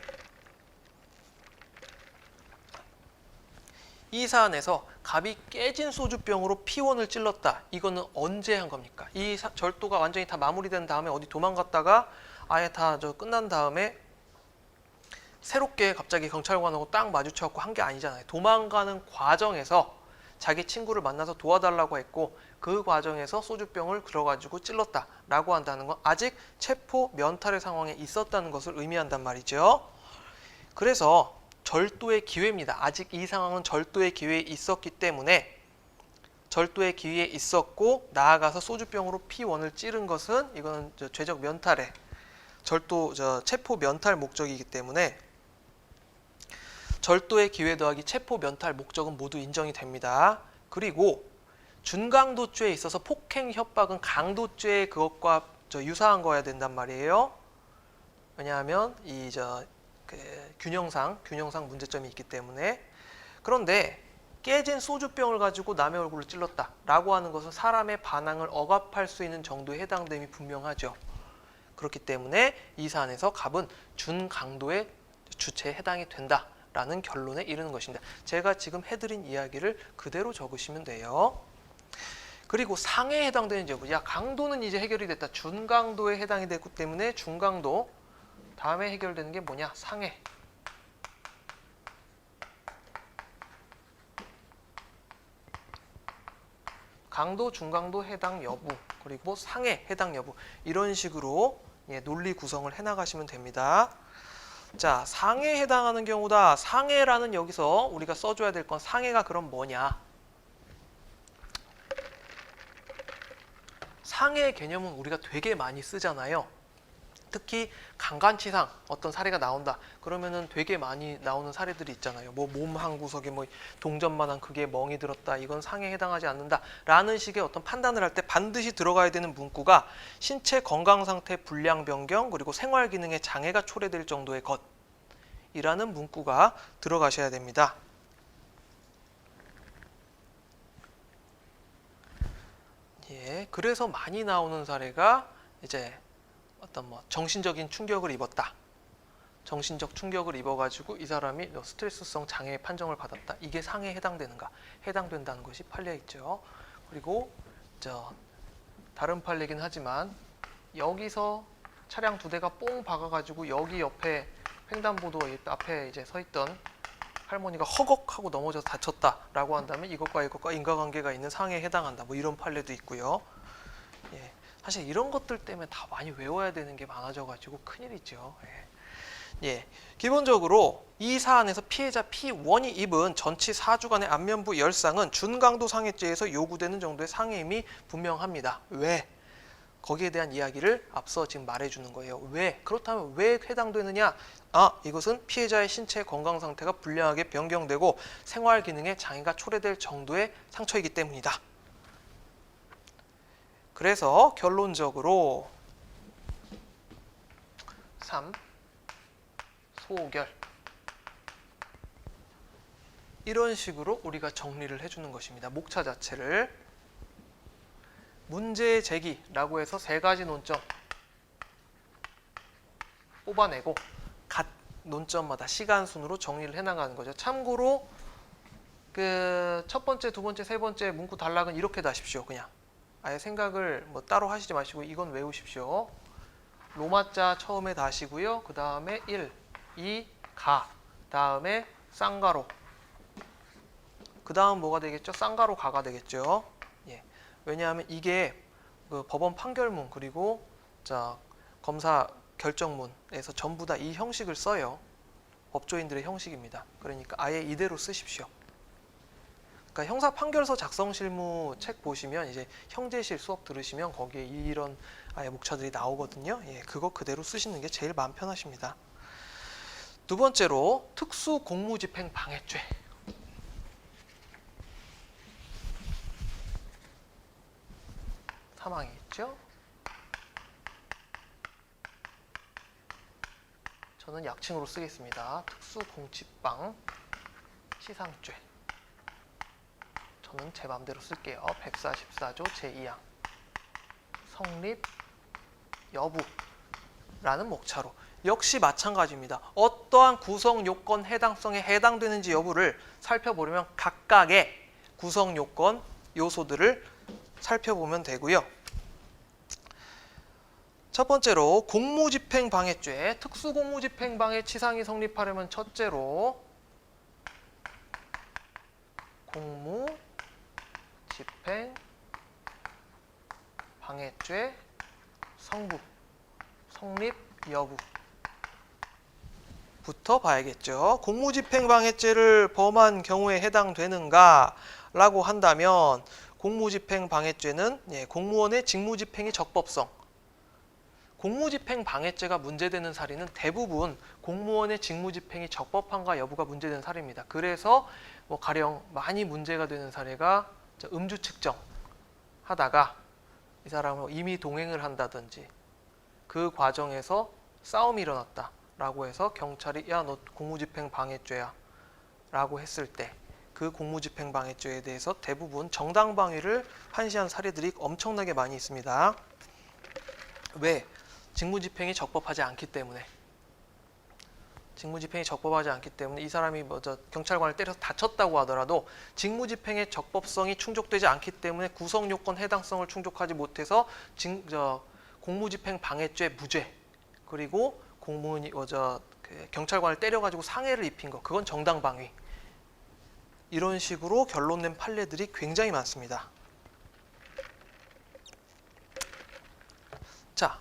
S1: 이 사안에서 갑이 깨진 소주병으로 P1을 찔렀다. 이거는 언제 한 겁니까? 이 절도가 완전히 다 마무리된 다음에 어디 도망갔다가 아예 다 끝난 다음에 새롭게 갑자기 경찰관하고 딱 마주쳐갖고 한 게 아니잖아요. 도망가는 과정에서 자기 친구를 만나서 도와달라고 했고 그 과정에서 소주병을 들어가지고 찔렀다라고 한다는 건 아직 체포 면탈의 상황에 있었다는 것을 의미한단 말이죠. 그래서 절도의 기회입니다. 아직 이 상황은 절도의 기회에 있었기 때문에, 절도의 기회에 있었고 나아가서 소주병으로 P1을 찌른 것은 이거는 죄적 면탈의 절도 체포 면탈 목적이기 때문에 절도의 기회 더하기 체포 면탈 목적은 모두 인정이 됩니다. 그리고 준강도죄에 있어서 폭행 협박은 강도죄의 그것과 유사한 거야 된단 말이에요. 왜냐하면 이 균형상 문제점이 있기 때문에. 그런데 깨진 소주병을 가지고 남의 얼굴을 찔렀다라고 하는 것은 사람의 반항을 억압할 수 있는 정도에 해당됨이 분명하죠. 그렇기 때문에 이 사안에서 갑은 준강도의 주체에 해당이 된다라는 결론에 이르는 것입니다. 제가 지금 해드린 이야기를 그대로 적으시면 돼요. 그리고 상해에 해당되는 여부. 강도는 이제 해결이 됐다. 준강도에 해당이 됐기 때문에 중강도 다음에 해결되는 게 뭐냐? 상해. 강도, 중강도 해당 여부, 그리고 상해 해당 여부, 이런 식으로 논리 구성을 해나가시면 됩니다. 자, 상해에 해당하는 경우다. 상해라는 여기서 우리가 써줘야 될 건 상해가 그럼 뭐냐? 상해의 개념은 우리가 되게 많이 쓰잖아요. 특히 강간치상 어떤 사례가 나온다 그러면은 되게 많이 나오는 사례들이 있잖아요. 뭐 몸 한 구석에 뭐 동전만한 크기에 멍이 들었다, 이건 상해에 해당하지 않는다 라는 식의 어떤 판단을 할 때 반드시 들어가야 되는 문구가 신체 건강 상태 불량 변경 그리고 생활 기능에 장애가 초래될 정도의 것이라는 문구가 들어가셔야 됩니다. 예, 그래서 많이 나오는 사례가 이제 어떤 정신적인 충격을 입었다, 정신적 충격을 입어가지고 이 사람이 스트레스성 장애의 판정을 받았다. 이게 상해에 해당되는가? 해당된다는 것이 판례 있죠. 그리고 다른 판례긴 하지만 여기서 차량 2대가 뽕 박아가지고 여기 옆에 횡단보도 앞에 이제 서 있던 할머니가 허걱하고 넘어져서 다쳤다라고 한다면 이것과 인과관계가 있는 상해에 해당한다. 뭐 이런 판례도 있고요. 예, 사실 이런 것들 때문에 다 많이 외워야 되는 게 많아져가지고 큰일이죠. 예, 기본적으로 이 사안에서 피해자 P1이 입은 전치 4주간의 안면부 열상은 준강도 상해죄에서 요구되는 정도의 상해임이 분명합니다. 왜? 거기에 대한 이야기를 앞서 지금 말해주는 거예요. 왜? 그렇다면 왜 해당되느냐? 이것은 피해자의 신체 건강 상태가 불량하게 변경되고 생활 기능에 장애가 초래될 정도의 상처이기 때문이다. 그래서 결론적으로 3. 소결. 이런 식으로 우리가 정리를 해주는 것입니다. 목차 자체를. 문제 제기라고 해서 3가지 논점 뽑아내고 각 논점마다 시간 순으로 정리를 해나가는 거죠. 참고로 그 첫 번째, 두 번째, 세 번째 문구 단락은 이렇게 다십시오. 그냥 아예 생각을 뭐 따로 하시지 마시고 이건 외우십시오. 로마자 처음에 다시고요. 그 다음에 1, 2, 가. 다음에 쌍가로. 그 다음 뭐가 되겠죠? 쌍가로 가가 되겠죠. 예. 왜냐하면 이게 그 법원 판결문 그리고 검사 결정문에서 전부 다 이 형식을 써요. 법조인들의 형식입니다. 그러니까 아예 이대로 쓰십시오. 그러니까 형사 판결서 작성 실무 책 보시면 이제 형제실 수업 들으시면 거기에 이런 아예 목차들이 나오거든요. 예, 그거 그대로 쓰시는 게 제일 마음 편하십니다. 두 번째로 특수 공무집행 방해죄. 사망이 있죠. 저는 약칭으로 쓰겠습니다. 특수공치방 치상죄. 저는 제 마음대로 쓸게요. 144조 제2항 성립 여부라는 목차로 역시 마찬가지입니다. 어떠한 구성 요건 해당성에 해당되는지 여부를 살펴보려면 각각의 구성 요건 요소들을 살펴보면 되고요. 첫 번째로 공무집행방해죄, 특수공무집행방해 치상이 성립하려면 첫째로 공무집행방해죄 성부, 성립 여부부터 봐야겠죠. 공무집행방해죄를 범한 경우에 해당되는가 라고 한다면 공무집행방해죄는 공무원의 직무집행이 적법성, 공무집행방해죄가 문제되는 사례는 대부분 공무원의 직무집행이 적법한가 여부가 문제되는 사례입니다. 그래서 뭐 가령 많이 문제가 되는 사례가 음주 측정 하다가 이 사람은 임의 동행을 한다든지 그 과정에서 싸움이 일어났다 라고 해서 경찰이 야 너 공무집행방해죄야 라고 했을 때 그 공무집행방해죄에 대해서 대부분 정당방위를 판시한 사례들이 엄청나게 많이 있습니다. 왜? 직무집행이 적법하지 않기 때문에. 직무집행이 적법하지 않기 때문에 이 사람이 경찰관을 때려서 다쳤다고 하더라도 직무집행의 적법성이 충족되지 않기 때문에 구성요건 해당성을 충족하지 못해서 공무집행방해죄 무죄 그리고 공무원이 경찰관을 때려가지고 상해를 입힌 거 그건 정당방위. 이런 식으로 결론낸 판례들이 굉장히 많습니다. 자,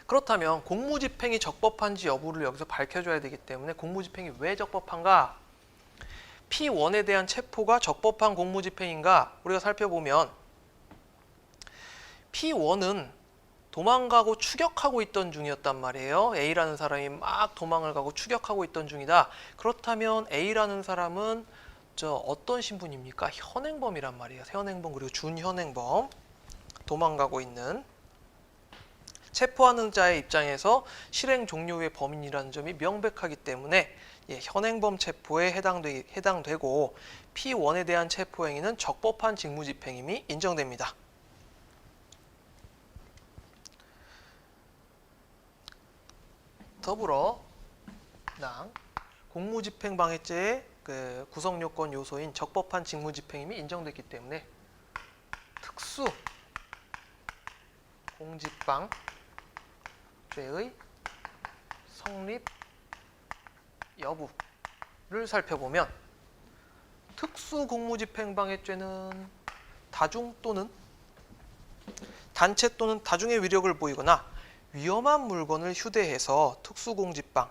S1: 그렇다면 공무집행이 적법한지 여부를 여기서 밝혀줘야 되기 때문에 공무집행이 왜 적법한가? P1에 대한 체포가 적법한 공무집행인가? 우리가 살펴보면 P1은 도망가고 추격하고 있던 중이었단 말이에요. A라는 사람이 막 도망을 가고 추격하고 있던 중이다. 그렇다면 A라는 사람은 어떤 신분입니까? 현행범이란 말이에요. 현행범 그리고 준현행범 도망가고 있는 체포하는 자의 입장에서 실행 종료 후의 범인이라는 점이 명백하기 때문에 현행범 체포에 해당되고 P1에 대한 체포 행위는 적법한 직무집행임이 인정됩니다. 더불어 공무집행방해죄의 그 구성요건 요소인 적법한 직무집행임이 인정됐기 때문에 특수 공직방죄의 성립 여부를 살펴보면 특수 공무집행방해죄는 다중 또는 단체 또는 다중의 위력을 보이거나 위험한 물건을 휴대해서 특수공직방,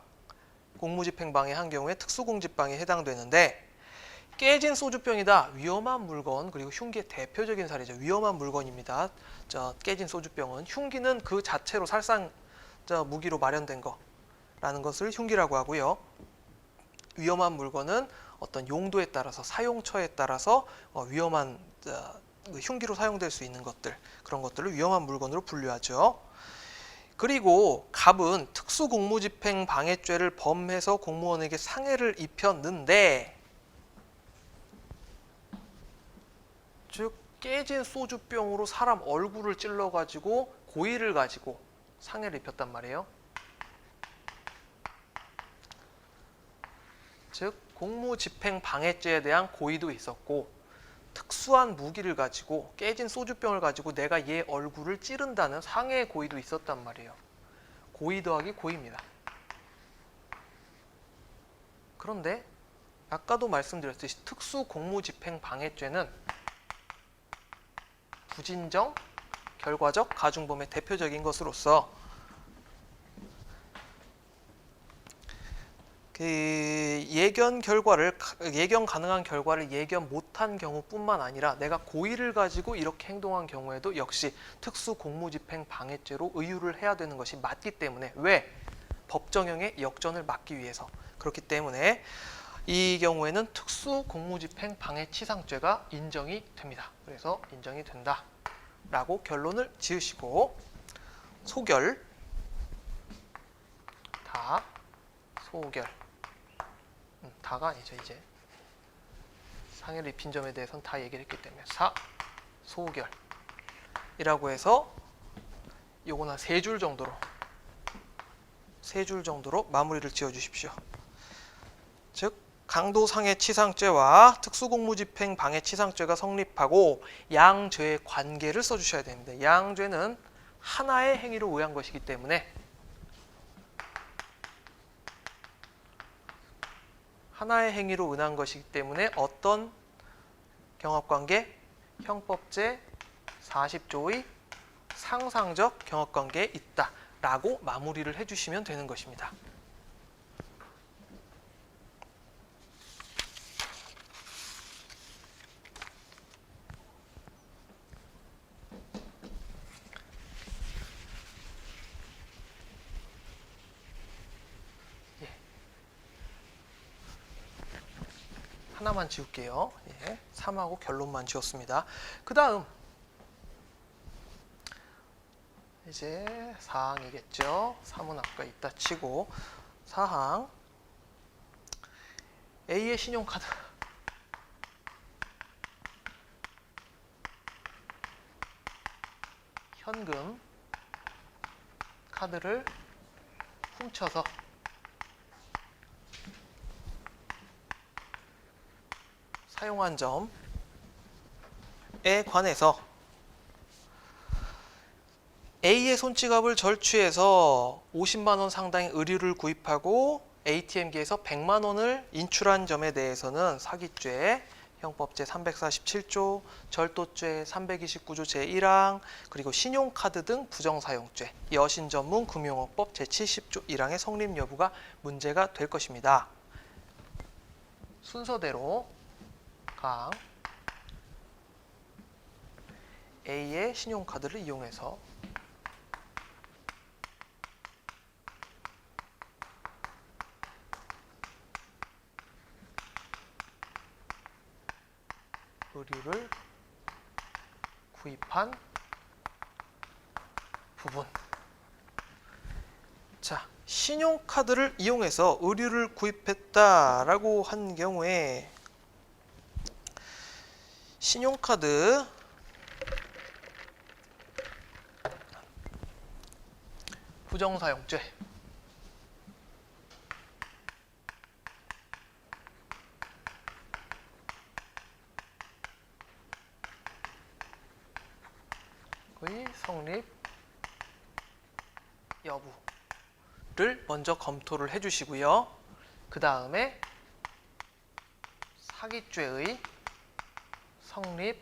S1: 공무집행방해한 경우에 특수공직방해에 해당되는데 깨진 소주병이다. 위험한 물건 그리고 흉기의 대표적인 사례죠. 위험한 물건입니다. 깨진 소주병은 흉기는 그 자체로 살상 무기로 마련된 거라는 것을 흉기라고 하고요. 위험한 물건은 어떤 용도에 따라서 사용처에 따라서 위험한 흉기로 사용될 수 있는 것들 그런 것들을 위험한 물건으로 분류하죠. 그리고 갑은 특수공무집행방해죄를 범해서 공무원에게 상해를 입혔는데 즉 깨진 소주병으로 사람 얼굴을 찔러가지고 고의를 가지고 상해를 입혔단 말이에요. 즉 공무집행방해죄에 대한 고의도 있었고 특수한 무기를 가지고 깨진 소주병을 가지고 내가 얘 얼굴을 찌른다는 상해의 고의도 있었단 말이에요. 고의 더하기 고의입니다. 그런데 아까도 말씀드렸듯이 특수공무집행방해죄는 부진정, 결과적, 가중범의 대표적인 것으로서 예견 가능한 결과를 예견 못한 경우뿐만 아니라 내가 고의를 가지고 이렇게 행동한 경우에도 역시 특수공무집행방해죄로 의유를 해야 되는 것이 맞기 때문에 왜? 법정형의 역전을 막기 위해서 그렇기 때문에 이 경우에는 특수공무집행방해치상죄가 인정이 됩니다. 그래서 인정이 된다라고 결론을 지으시고 소결, 다, 소결 다가 아니죠. 이제 상해를 입힌 점에 대해서는 다 얘기를 했기 때문에 소결이라고 해서 요건 한 3줄 정도로 마무리를 지어 주십시오. 즉 강도상해치상죄와 특수공무집행방해치상죄가 성립하고 양죄의 관계를 써주셔야 됩니다. 양죄는 하나의 행위로 의한 것이기 때문에 하나의 행위로 은한 것이기 때문에 어떤 경합관계? 형법제 40조의 상상적 경합관계에 있다라고 마무리를 해주시면 되는 것입니다. 하나만 지울게요. 3하고 결론만 지웠습니다. 그 다음 이제 4항이겠죠. 3은 아까 있다 치고 4항 A의 신용카드 현금 카드를 훔쳐서 사용한 점에 관해서 A의 손지갑을 절취해서 50만 원 상당의 의류를 구입하고 ATM기에서 100만 원을 인출한 점에 대해서는 사기죄, 형법제 347조, 절도죄 329조 제1항, 그리고 신용카드 등 부정사용죄, 여신전문 금융업법 제70조 1항의 성립 여부가 문제가 될 것입니다. 순서대로 강 A의 신용카드를 이용해서 의류를 구입한 부분. 자, 신용카드를 이용해서 의류를 구입했다라고 한 경우에 신용카드 부정사용죄 성립 여부를 먼저 검토를 해주시고요. 그 다음에 사기죄의 성립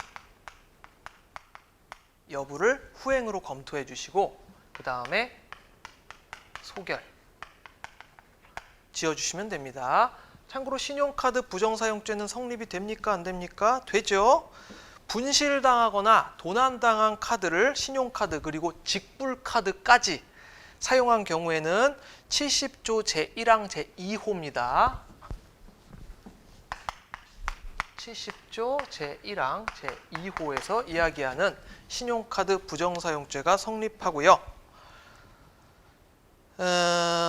S1: 여부를 후행으로 검토해 주시고 그 다음에 소결 지어주시면 됩니다. 참고로 신용카드 부정사용죄는 성립이 됩니까? 안 됩니까? 되죠. 분실당하거나 도난당한 카드를 신용카드 그리고 직불카드까지 사용한 경우에는 70조 제1항 제2호입니다. 70조 제1항 제2호에서 이야기하는 신용카드 부정사용죄가 성립하고요.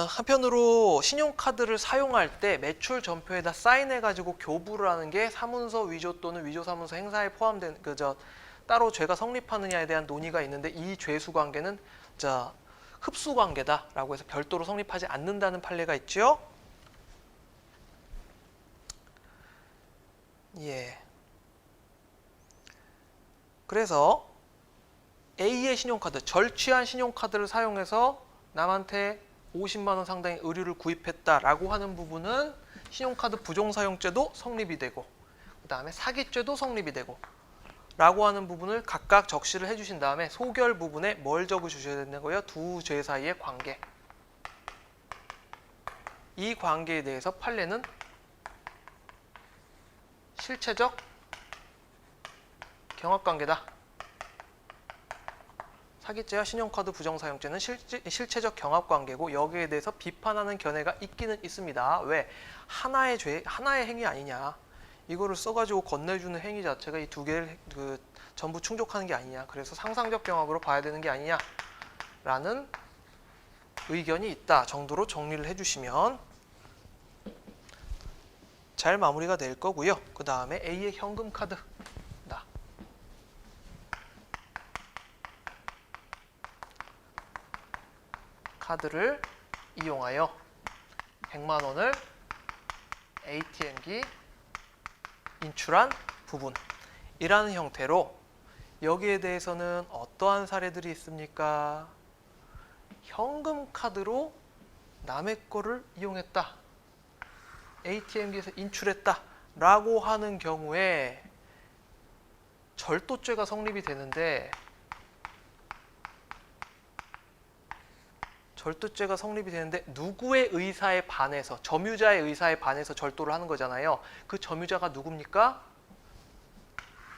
S1: 한편으로 신용카드를 사용할 때 매출 전표에다 사인해가지고 교부를 하는 게 사문서 위조 또는 위조사문서 행사에 포함된 따로 죄가 성립하느냐에 대한 논의가 있는데 이 죄수 관계는 흡수 관계다라고 해서 별도로 성립하지 않는다는 판례가 있죠. 예. 그래서 A의 신용카드, 절취한 신용카드를 사용해서 남한테 50만 원 상당의 의류를 구입했다라고 하는 부분은 신용카드 부정사용죄도 성립이 되고 그 다음에 사기죄도 성립이 되고 라고 하는 부분을 각각 적시를 해주신 다음에 소결 부분에 뭘 적어주셔야 된다고요? 두 죄 사이의 관계. 이 관계에 대해서 판례는 실체적 경합관계다. 사기죄와 신용카드 부정사용죄는 실체적 경합관계고 여기에 대해서 비판하는 견해가 있기는 있습니다. 왜? 하나의 죄, 하나의 행위 아니냐. 이거를 써가지고 건네주는 행위 자체가 이 두 개를 전부 충족하는 게 아니냐. 그래서 상상적 경합으로 봐야 되는 게 아니냐라는 의견이 있다 정도로 정리를 해주시면 잘 마무리가 될 거고요. 그 다음에 A의 현금카드. 카드를 이용하여 100만 원을 ATM기 인출한 부분이라는 형태로 여기에 대해서는 어떠한 사례들이 있습니까? 현금카드로 남의 거를 이용했다. ATM기에서 인출했다. 라고 하는 경우에 절도죄가 성립이 되는데 절도죄가 성립이 되는데 누구의 의사에 반해서 점유자의 의사에 반해서 절도를 하는 거잖아요. 그 점유자가 누굽니까?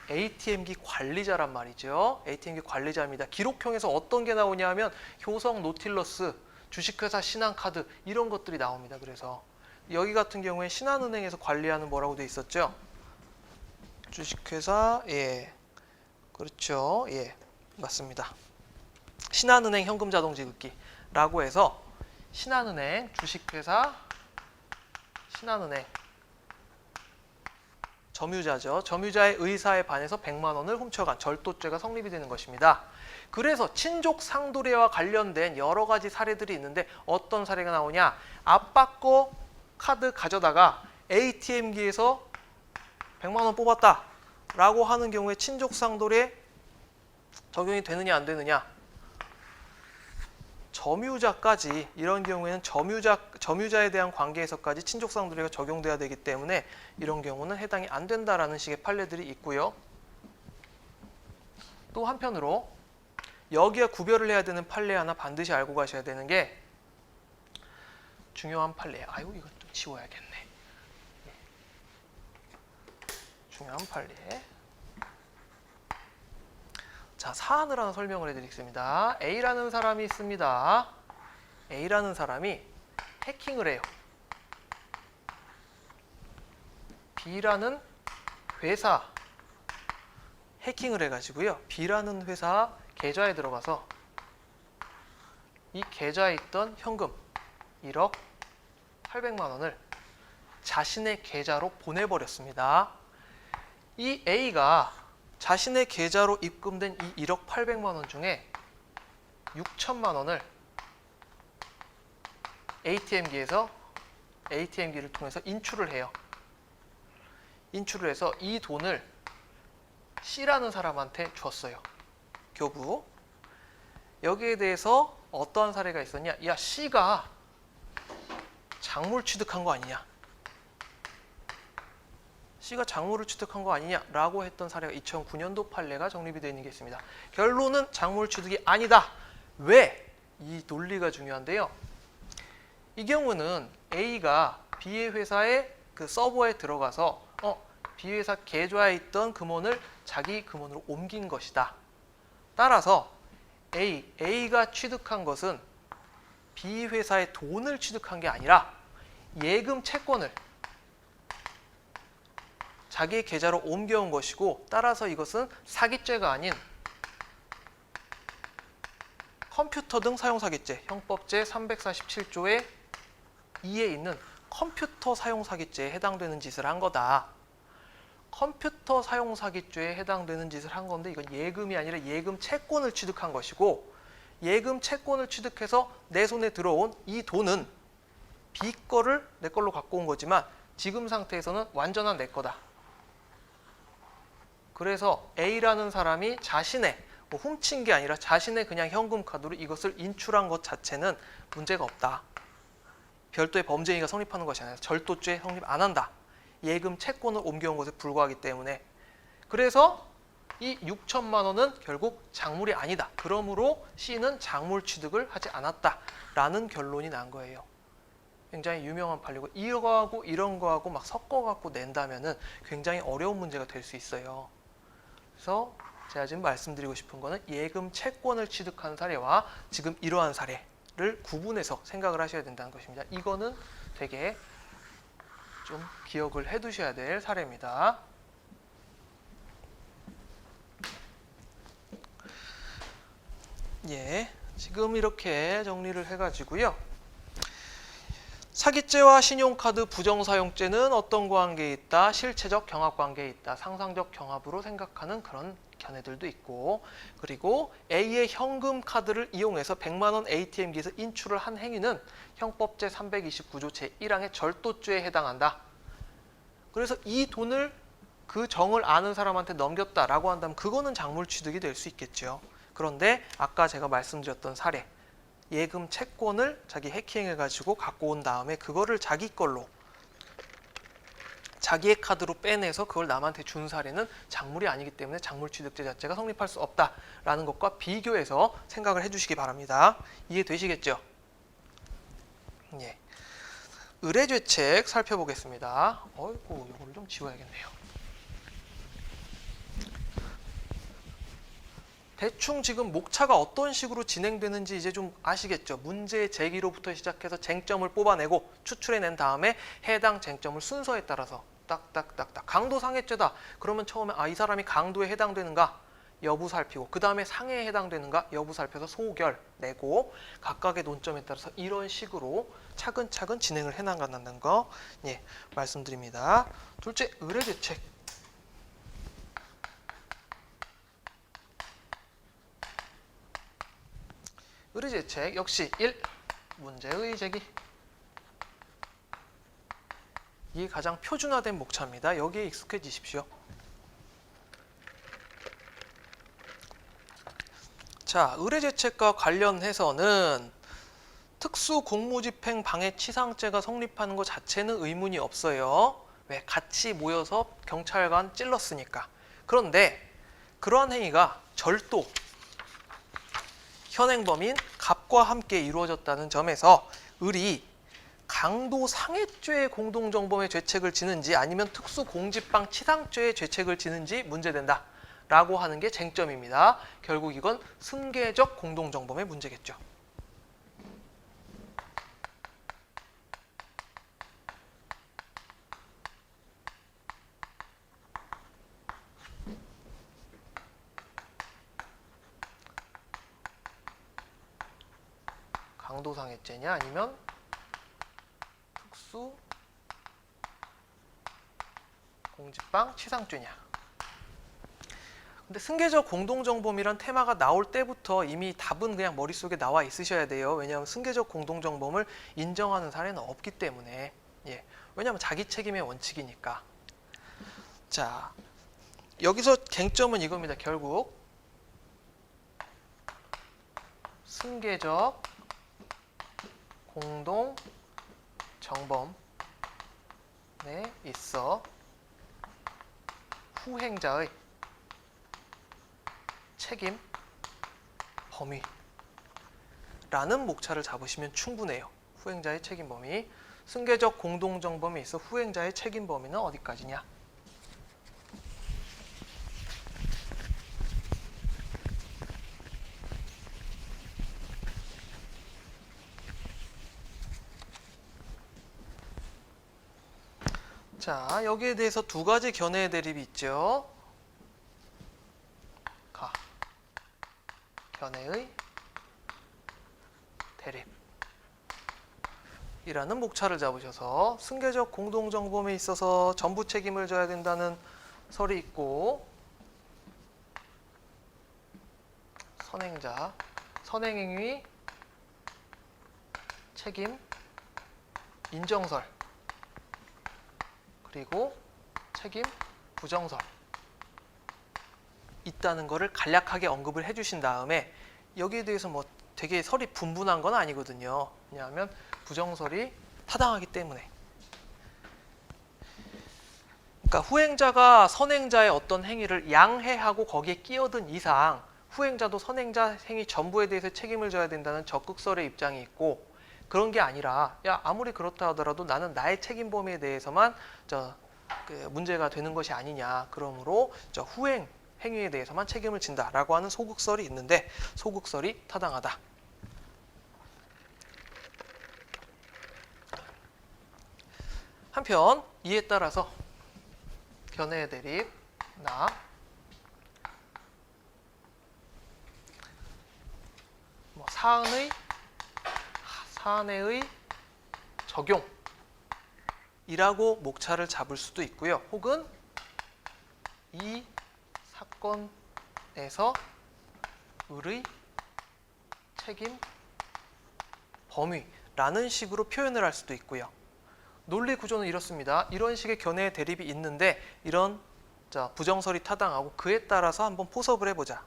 S1: ATM기 관리자란 말이죠. ATM기 관리자입니다. 기록형에서 어떤 게 나오냐 하면 효성, 노틸러스, 주식회사, 신한카드 이런 것들이 나옵니다. 그래서 여기 같은 경우에 신한은행에서 관리하는 뭐라고 돼 있었죠? 주식회사, 예, 그렇죠, 예, 맞습니다. 신한은행 현금자동지급기 라고 해서 신한은행, 주식회사, 신한은행 점유자죠. 점유자의 의사에 반해서 100만 원을 훔쳐간 절도죄가 성립이 되는 것입니다. 그래서 친족 상도례와 관련된 여러 가지 사례들이 있는데 어떤 사례가 나오냐? 아빠 거 카드 가져다가 ATM기에서 100만 원 뽑았다 라고 하는 경우에 친족 상도례 적용이 되느냐 안 되느냐? 점유자까지 이런 경우에는 점유자에 대한 관계에서까지 친족상도례가 적용돼야 되기 때문에 이런 경우는 해당이 안 된다라는 식의 판례들이 있고요. 또 한편으로 여기에 구별을 해야 되는 판례 하나 반드시 알고 가셔야 되는 게 중요한 판례예요. 아유 이거 좀 지워야겠네. 중요한 판례. 자, 사안을 하나 설명을 해드리겠습니다. A라는 사람이 있습니다. A라는 사람이 해킹을 해요. B라는 회사 해킹을 해가지고요. B라는 회사 계좌에 들어가서 이 계좌에 있던 현금 1억 800만 원을 자신의 계좌로 보내버렸습니다. 이 A가 자신의 계좌로 입금된 이 1억 800만 원 중에 6천만 원을 ATM기를 통해서 인출을 해요. 인출을 해서 이 돈을 C라는 사람한테 줬어요. 교부. 여기에 대해서 어떠한 사례가 있었냐? 야, C가 작물 취득한 거 아니냐? C가 작물을 취득한 거 아니냐라고 했던 사례가 2009년도 판례가 정립이 되어 있는 게 있습니다. 결론은 작물 취득이 아니다. 왜? 이 논리가 중요한데요. 이 경우는 A가 B의 회사의 그 서버에 들어가서 B 회사 계좌에 있던 금원을 자기 금원으로 옮긴 것이다. 따라서 A가 취득한 것은 B 회사의 돈을 취득한 게 아니라 예금 채권을 자기의 계좌로 옮겨온 것이고, 따라서 이것은 사기죄가 아닌 컴퓨터 등 사용사기죄, 형법제 347조의 2에 있는 컴퓨터 사용사기죄에 해당되는 짓을 한 거다. 컴퓨터 사용사기죄에 해당되는 짓을 한 건데, 이건 예금이 아니라 예금 채권을 취득한 것이고, 예금 채권을 취득해서 내 손에 들어온 이 돈은 B 거를 내 걸로 갖고 온 거지만 지금 상태에서는 완전한 내 거다. 그래서 A라는 사람이 자신의 훔친 게 아니라 자신의 그냥 현금 카드로 이것을 인출한 것 자체는 문제가 없다. 별도의 범죄 행위가 성립하는 것이 아니라 절도죄 성립 안 한다. 예금 채권을 옮겨온 것에 불과하기 때문에. 그래서 이 6천만 원은 결국 작물이 아니다. 그러므로 C는 작물 취득을 하지 않았다라는 결론이 난 거예요. 굉장히 유명한 판례고, 이거하고 이런 거하고 막 섞어갖고 낸다면은 굉장히 어려운 문제가 될 수 있어요. 그래서 제가 지금 말씀드리고 싶은 거는 예금 채권을 취득한 사례와 지금 이러한 사례를 구분해서 생각을 하셔야 된다는 것입니다. 이거는 되게 좀 기억을 해 두셔야 될 사례입니다. 예, 지금 이렇게 정리를 해가지고요. 사기죄와 신용카드 부정사용죄는 어떤 관계에 있다? 실체적 경합관계에 있다. 상상적 경합으로 생각하는 그런 견해들도 있고, 그리고 A의 현금 카드를 이용해서 100만 원 ATM기에서 인출을 한 행위는 형법제 329조 제1항의 절도죄에 해당한다. 그래서 이 돈을 그 정을 아는 사람한테 넘겼다라고 한다면 그거는 작물 취득이 될 수 있겠죠. 그런데 아까 제가 말씀드렸던 사례, 예금 채권을 자기 해킹해가지고 갖고 온 다음에 그거를 자기 걸로 자기의 카드로 빼내서 그걸 남한테 준 사례는 작물이 아니기 때문에 작물 취득죄 자체가 성립할 수 없다라는 것과 비교해서 생각을 해주시기 바랍니다. 이해되시겠죠? 예. 의뢰죄책 살펴보겠습니다. 어이구, 이거를 좀 지워야겠네요. 대충 지금 목차가 어떤 식으로 진행되는지 이제 좀 아시겠죠? 문제 제기로부터 시작해서 쟁점을 뽑아내고 추출해낸 다음에 해당 쟁점을 순서에 따라서 딱딱딱딱. 강도 상해죄다. 그러면 처음에 이 사람이 강도에 해당되는가 여부 살피고, 그 다음에 상해에 해당되는가 여부 살펴서 소결 내고, 각각의 논점에 따라서 이런 식으로 차근차근 진행을 해나간다는 거 말씀드립니다. 둘째, 의뢰죄책. 의뢰죄책 역시 1. 문제의 제기. 이게 가장 표준화된 목차입니다. 여기에 익숙해지십시오. 자, 의뢰죄책과 관련해서는 특수공무집행 방해치상죄가 성립하는 것 자체는 의문이 없어요. 왜? 같이 모여서 경찰관 찔렀으니까. 그런데 그러한 행위가 절도, 현행범인 갑과 함께 이루어졌다는 점에서 을이 강도 상해죄의 공동정범의 죄책을 지는지 아니면 특수공직방 치상죄의 죄책을 지는지 문제된다 라고 하는 게 쟁점입니다. 결국 이건 승계적 공동정범의 문제겠죠. 강도상해죄냐 아니면 특수 공직방 치상죄냐. 근데 승계적 공동정범이란 테마가 나올 때부터 이미 답은 그냥 머릿속에 나와 있으셔야 돼요. 왜냐하면 승계적 공동정범을 인정하는 사례는 없기 때문에. 왜냐하면 자기 책임의 원칙이니까. 자, 여기서 쟁점은 이겁니다. 결국 승계적 공동 정범에 있어 후행자의 책임 범위라는 목차를 잡으시면 충분해요. 후행자의 책임 범위. 승계적 공동 정범에 있어 후행자의 책임 범위는 어디까지냐? 자, 여기에 대해서 두 가지 견해의 대립이 있죠. 견해의 대립이라는 목차를 잡으셔서 승계적 공동정범에 있어서 전부 책임을 져야 된다는 설이 있고, 선행행위 책임 인정설, 그리고 책임 부정설 있다는 거를 간략하게 언급을 해주신 다음에, 여기에 대해서 뭐 되게 설이 분분한 건 아니거든요. 왜냐하면 부정설이 타당하기 때문에. 그러니까 후행자가 선행자의 어떤 행위를 양해하고 거기에 끼어든 이상 후행자도 선행자 행위 전부에 대해서 책임을 져야 된다는 적극설의 입장이 있고, 그런 게 아니라 야 아무리 그렇다 하더라도 나는 나의 책임 범위에 대해서만 문제가 되는 것이 아니냐, 그러므로 후행 행위에 대해서만 책임을 진다라고 하는 소극설이 있는데, 소극설이 타당하다. 한편 이에 따라서 견해의 대립 사안의 적용이라고 목차를 잡을 수도 있고요. 혹은 이 사건에서 을의 책임 범위라는 식으로 표현을 할 수도 있고요. 논리 구조는 이렇습니다. 이런 식의 견해의 대립이 있는데 이런 부정설이 타당하고, 그에 따라서 한번 포섭을 해보자.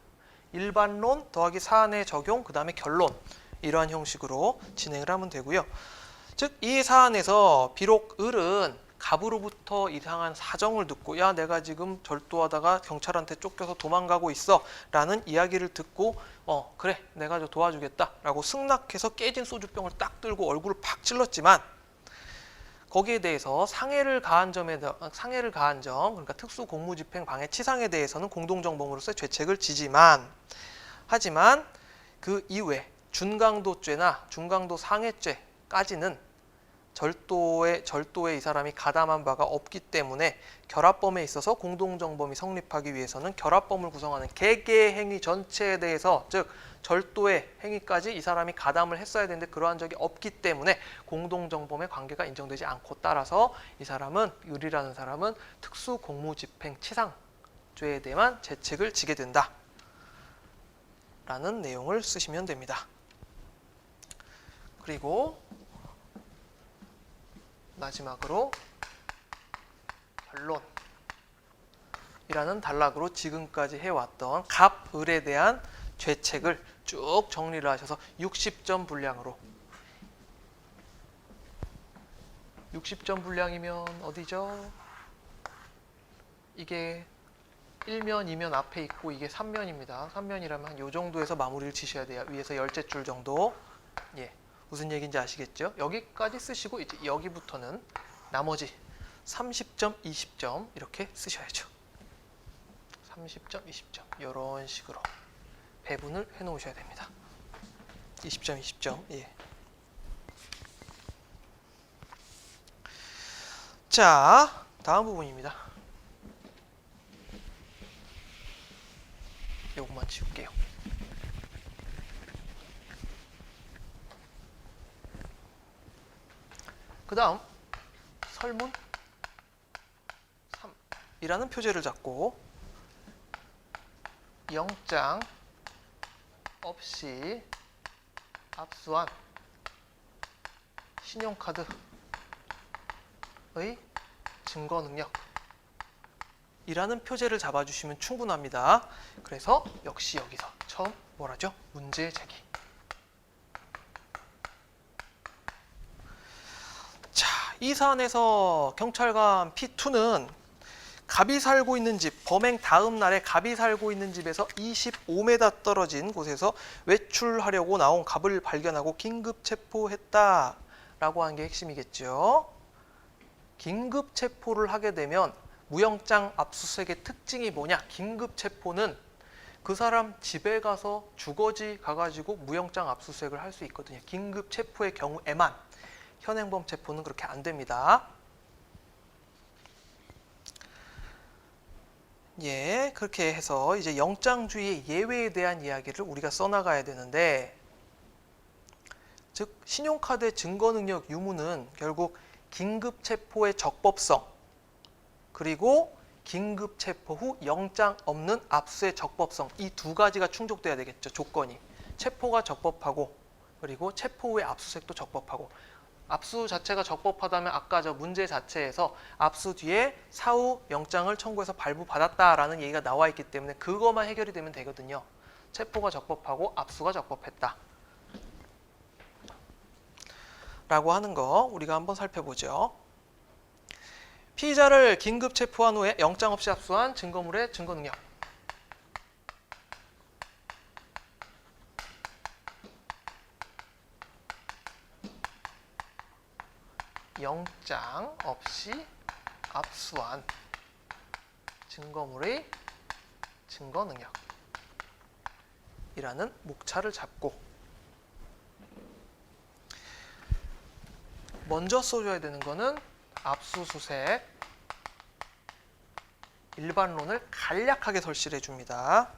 S1: 일반론 더하기 사안의 적용 그 다음에 결론, 이러한 형식으로 진행을 하면 되고요. 즉 이 사안에서 비록 을은 갑으로부터 이상한 사정을 듣고 야 내가 지금 절도하다가 경찰한테 쫓겨서 도망가고 있어 라는 이야기를 듣고 그래 내가 도와주겠다 라고 승낙해서 깨진 소주병을 딱 들고 얼굴을 팍 찔렀지만, 거기에 대해서 상해를 가한 점, 그러니까 특수공무집행 방해치상에 대해서는 공동정범으로서의 죄책을 지지만, 하지만 그 이외 준강도죄나 중강도 상해죄까지는 절도에 이 사람이 가담한 바가 없기 때문에 결합범에 있어서 공동정범이 성립하기 위해서는 결합범을 구성하는 개개의 행위 전체에 대해서, 즉 절도의 행위까지 이 사람이 가담을 했어야 되는데 그러한 적이 없기 때문에 공동정범의 관계가 인정되지 않고, 따라서 이 사람은, 을이라는 사람은 특수공무집행치상죄에 대한 죄책을 지게 된다 라는 내용을 쓰시면 됩니다. 그리고 마지막으로 결론이라는 단락으로 지금까지 해왔던 갑, 을에 대한 죄책을 쭉 정리를 하셔서 60점 분량으로, 60점 분량이면 어디죠? 이게 1면, 2면 앞에 있고 이게 3면입니다. 3면이라면 이 정도에서 마무리를 지셔야 돼요. 위에서 10줄 정도. 예. 무슨 얘기인지 아시겠죠? 여기까지 쓰시고 이제 여기부터는 나머지 30점, 20점 이렇게 쓰셔야죠. 30점, 20점 이런 식으로 배분을 해놓으셔야 됩니다. 20점, 20점. 예. 자, 다음 부분입니다. 요것만 지울게요. 그 다음 설문 3이라는 표제를 잡고 영장 없이 압수한 신용카드의 증거 능력 이라는 표제를 잡아주시면 충분합니다. 그래서 역시 여기서 처음 뭐라죠? 문제 제기. 이 사안에서 경찰관 P2는 갑이 살고 있는 집, 범행 다음 날에 갑이 살고 있는 집에서 25m 떨어진 곳에서 외출하려고 나온 갑을 발견하고 긴급 체포했다라고 한 게 핵심이겠죠. 긴급 체포를 하게 되면 무영장 압수수색의 특징이 뭐냐? 긴급 체포는 그 사람 집에 가서 주거지 가가지고 무영장 압수수색을 할 수 있거든요. 긴급 체포의 경우에만. 현행범 체포는 그렇게 안 됩니다. 예, 그렇게 해서 이제 영장주의 예외에 대한 이야기를 우리가 써나가야 되는데, 즉 신용카드 증거능력 유무는 결국 긴급체포의 적법성, 그리고 긴급체포 후 영장 없는 압수의 적법성, 이 두 가지가 충족돼야 되겠죠. 조건이. 체포가 적법하고 그리고 체포 후의 압수수색도 적법하고. 압수 자체가 적법하다면 아까 저 문제 자체에서 압수 뒤에 사후 영장을 청구해서 발부받았다라는 얘기가 나와 있기 때문에 그것만 해결이 되면 되거든요. 체포가 적법하고 압수가 적법했다 라고 하는 거 우리가 한번 살펴보죠. 피의자를 긴급 체포한 후에 영장 없이 압수한 증거물의 증거능력. 영장 없이 압수한 증거물의 증거능력 이라는 목차를 잡고 먼저 써줘야 되는 거는 압수수색 일반론을 간략하게 설치해 줍니다.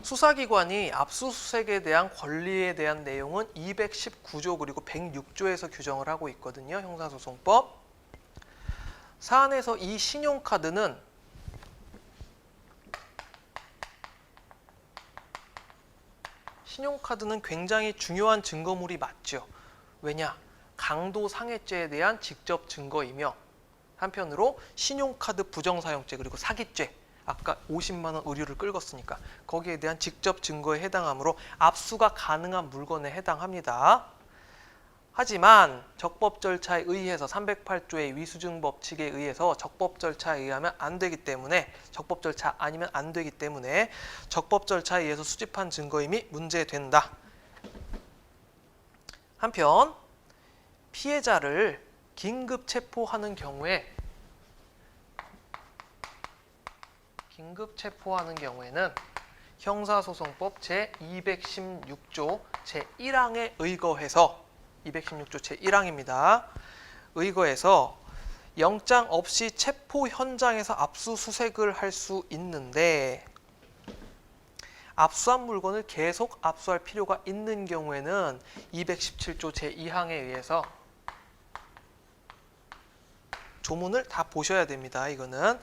S1: 수사기관이 압수수색에 대한 권리에 대한 내용은 219조 그리고 106조에서 규정을 하고 있거든요. 형사소송법. 사안에서 이 신용카드는 굉장히 중요한 증거물이 맞죠. 왜냐? 강도상해죄에 대한 직접 증거이며 한편으로 신용카드 부정사용죄 그리고 사기죄 아까 50만 원 의류를 끌었으니까 거기에 대한 직접 증거에 해당하므로 압수가 가능한 물건에 해당합니다. 하지만 적법 절차에 의해서 308조의 위수증 법칙에 의해서 적법 절차에 의하면 안 되기 때문에 적법 절차 아니면 안 되기 때문에 적법 절차에 의해서 수집한 증거임이 문제된다. 한편 피해자를 긴급 체포하는 경우에는 형사소송법 제216조 제1항에 의거해서 216조 제1항입니다. 의거해서 영장 없이 체포 현장에서 압수수색을 할 수 있는데 압수한 물건을 계속 압수할 필요가 있는 경우에는 217조 제2항에 의해서 조문을 다 보셔야 됩니다. 이거는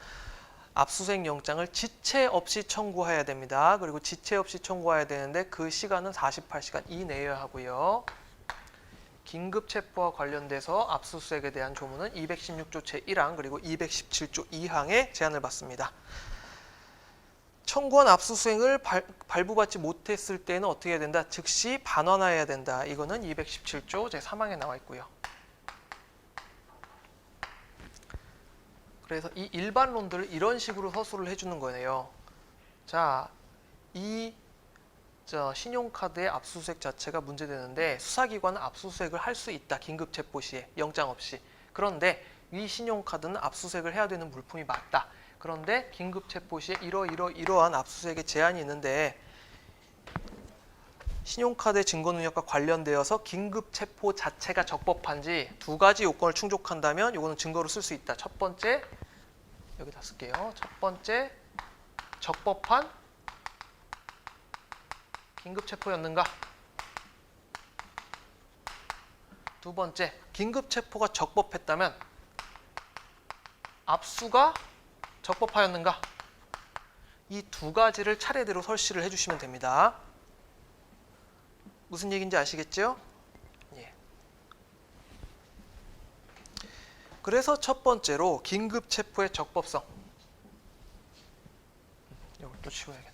S1: 압수수색 영장을 지체 없이 청구해야 됩니다. 그리고 지체 없이 청구해야 되는데 그 시간은 48시간 이내여야 하고요. 긴급 체포와 관련돼서 압수수색에 대한 조문은 216조 제1항 그리고 217조 2항에 제한을 받습니다. 청구한 압수수색을 발부받지 못했을 때는 어떻게 해야 된다? 즉시 반환해야 된다. 이거는 217조 제3항에 나와 있고요. 그래서 이 일반론들을 이런 식으로 서술을 해주는 거네요. 자, 신용카드의 압수수색 자체가 문제되는데 수사기관은 압수수색을 할 수 있다. 긴급체포 시에 영장 없이. 그런데 이 신용카드는 압수수색을 해야 되는 물품이 맞다. 그런데 긴급체포 시에 이러한 압수수색에 제한이 있는데 신용카드의 증거능력과 관련되어서 긴급체포 자체가 적법한지 두 가지 요건을 충족한다면 이거는 증거로 쓸 수 있다. 첫 번째, 여기다 쓸게요. 첫 번째, 적법한 긴급체포였는가? 두 번째, 긴급체포가 적법했다면 압수가 적법하였는가? 이 두 가지를 차례대로 설치를 해주시면 됩니다. 무슨 얘기인지 아시겠죠? 예. 그래서 첫 번째로 긴급체포의 적법성. 이것도 치워야겠다.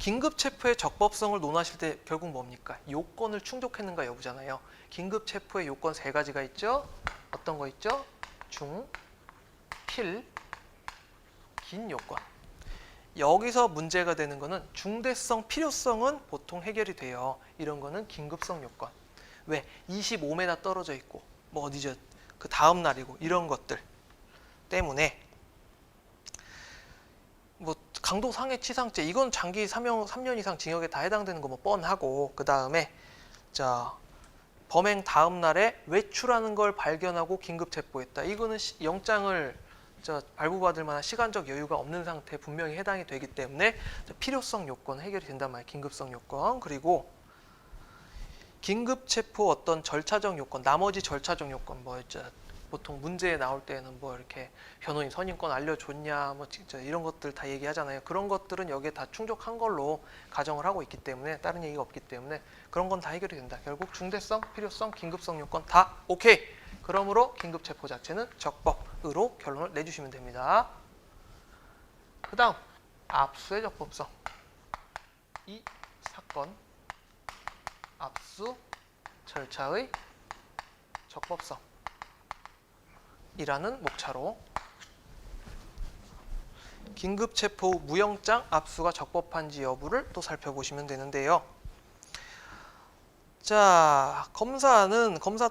S1: 긴급 체포의 적법성을 논하실 때 결국 뭡니까? 요건을 충족했는가 여부잖아요. 긴급 체포의 요건 세 가지가 있죠. 어떤 거 있죠? 중, 필, 긴 요건. 여기서 문제가 되는 거는 중대성, 필요성은 보통 해결이 돼요. 이런 거는 긴급성 요건. 왜? 25m 떨어져 있고 뭐 어디죠? 그 다음 날이고 이런 것들 때문에 뭐 강도 상해 치상죄 이건 장기 3년 이상 징역에 다 해당되는 거 뭐 뻔하고 그 다음에 자 범행 다음 날에 외출하는 걸 발견하고 긴급 체포했다. 이거는 영장을 발부받을 만한 시간적 여유가 없는 상태에 분명히 해당이 되기 때문에 필요성 요건 해결이 된단 말이에요. 긴급성 요건. 그리고 긴급 체포 어떤 절차적 요건, 나머지 절차적 요건 뭐 있죠. 보통 문제에 나올 때는 뭐 이렇게 변호인 선임권 알려줬냐 뭐 진짜 이런 것들 다 얘기하잖아요. 그런 것들은 여기에 다 충족한 걸로 가정을 하고 있기 때문에 다른 얘기가 없기 때문에 그런 건 다 해결이 된다. 결국 중대성, 필요성, 긴급성 요건 다 오케이. 그러므로 긴급 체포 자체는 적법으로 결론을 내주시면 됩니다. 그 다음 압수의 적법성. 이 사건 압수 절차의 적법성 이라는 목차로 긴급체포 무영장 압수가 적법한지 여부를 또 살펴보시면 되는데요. 자, 검사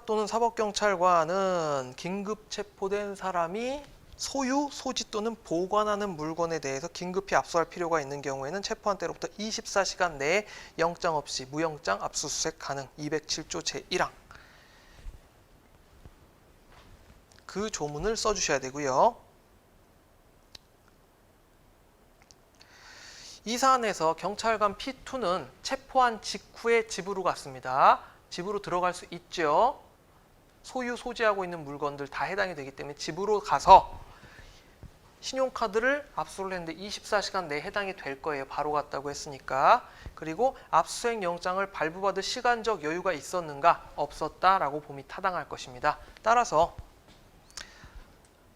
S1: 또는 사법경찰관은 긴급체포된 사람이 소유, 소지 또는 보관하는 물건에 대해서 긴급히 압수할 필요가 있는 경우에는 체포한 때로부터 24시간 내에 영장 없이 무영장 압수수색 가능. 207조 제1항. 그 조문을 써주셔야 되고요. 이 사안에서 경찰관 P2는 체포한 직후에 집으로 갔습니다. 집으로 들어갈 수 있죠. 소유, 소지하고 있는 물건들 다 해당이 되기 때문에 집으로 가서 신용카드를 압수를 했는데 24시간 내에 해당이 될 거예요. 바로 갔다고 했으니까. 그리고 압수수색 영장을 발부받을 시간적 여유가 있었는가? 없었다라고 봄이 타당할 것입니다. 따라서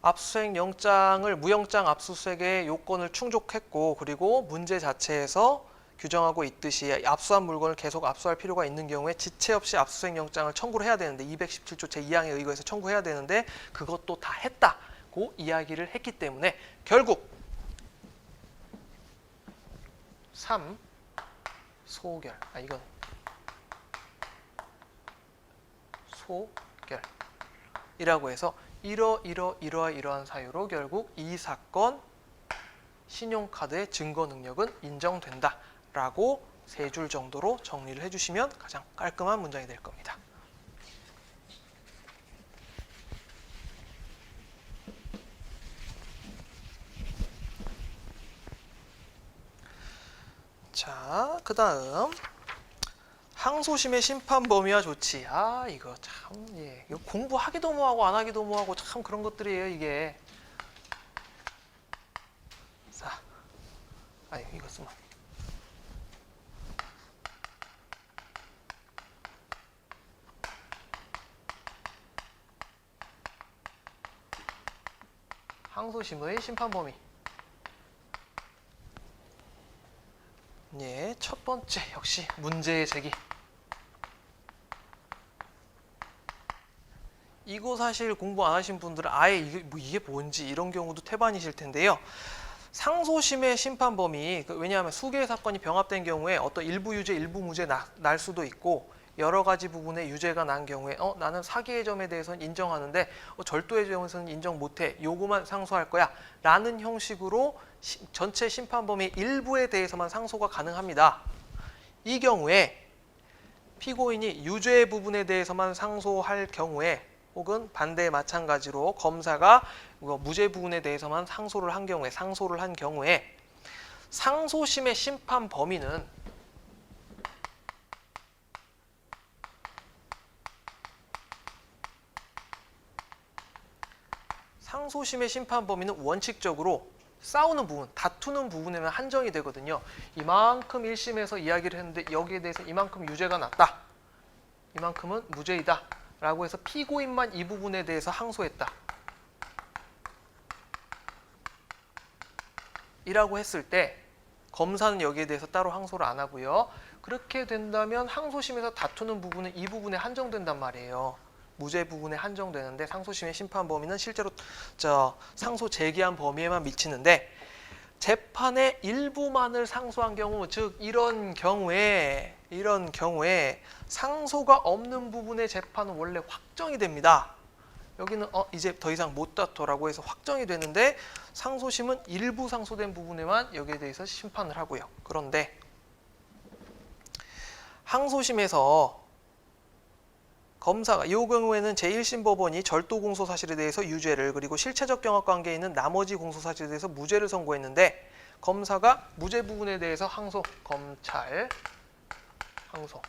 S1: 압수수색 영장을 무영장 압수수색의 요건을 충족했고 그리고 문제 자체에서 규정하고 있듯이 압수한 물건을 계속 압수할 필요가 있는 경우에 지체 없이 압수수색 영장을 청구를 해야 되는데 217조 제2항에 의거해서 청구해야 되는데 그것도 다 했다고 이야기를 했기 때문에 결국 3. 소결. 이건 소결이라고 해서 이러한 사유로 결국 이 사건 신용카드의 증거 능력은 인정된다라고 3줄 정도로 정리를 해주시면 가장 깔끔한 문장이 될 겁니다. 자, 그 다음 항소심의 심판 범위와 조치. 이거 참, 이거 공부하기도 뭐하고 안 하기도 뭐하고 참 그런 것들이에요, 이게. 자, 이거 쓰면. 항소심의 심판 범위. 예, 첫 번째 역시 문제의 제기. 이거 사실 공부 안 하신 분들은 아예 이게 뭔지 이런 경우도 태반이실 텐데요. 상소심의 심판 범위, 왜냐하면 수개의 사건이 병합된 경우에 어떤 일부 유죄, 일부 무죄 날 수도 있고 여러 가지 부분에 유죄가 난 경우에 나는 사기의 점에 대해서는 인정하는데 절도의 점에서는 인정 못해. 요거만 상소할 거야. 라는 형식으로 전체 심판 범위 일부에 대해서만 상소가 가능합니다. 이 경우에 피고인이 유죄 부분에 대해서만 상소할 경우에 혹은 반대에 마찬가지로 검사가 무죄 부분에 대해서만 상소를 한 경우에 상소심의 심판 범위는 원칙적으로 싸우는 부분, 다투는 부분에만 한정이 되거든요. 이만큼 1심에서 이야기를 했는데 여기에 대해서 이만큼 유죄가 났다. 이만큼은 무죄이다. 라고 해서 피고인만 이 부분에 대해서 항소했다. 이라고 했을 때 검사는 여기에 대해서 따로 항소를 안 하고요. 그렇게 된다면 항소심에서 다투는 부분은 이 부분에 한정된단 말이에요. 무죄 부분에 한정되는데 상소심의 심판 범위는 실제로 상소 제기한 범위에만 미치는데 재판의 일부만을 상소한 경우, 즉 이런 경우에 상소가 없는 부분의 재판은 원래 확정이 됩니다. 여기는 이제 더 이상 못 다퉈라고 해서 확정이 되는데 상소심은 일부 상소된 부분에만 여기에 대해서 심판을 하고요. 그런데 항소심에서 검사가 이 경우에는 제1심 법원이 절도 공소 사실에 대해서 유죄를, 그리고 실체적 경합 관계에 있는 나머지 공소 사실에 대해서 무죄를 선고했는데 검사가 무죄 부분에 대해서 항소, 검찰 항소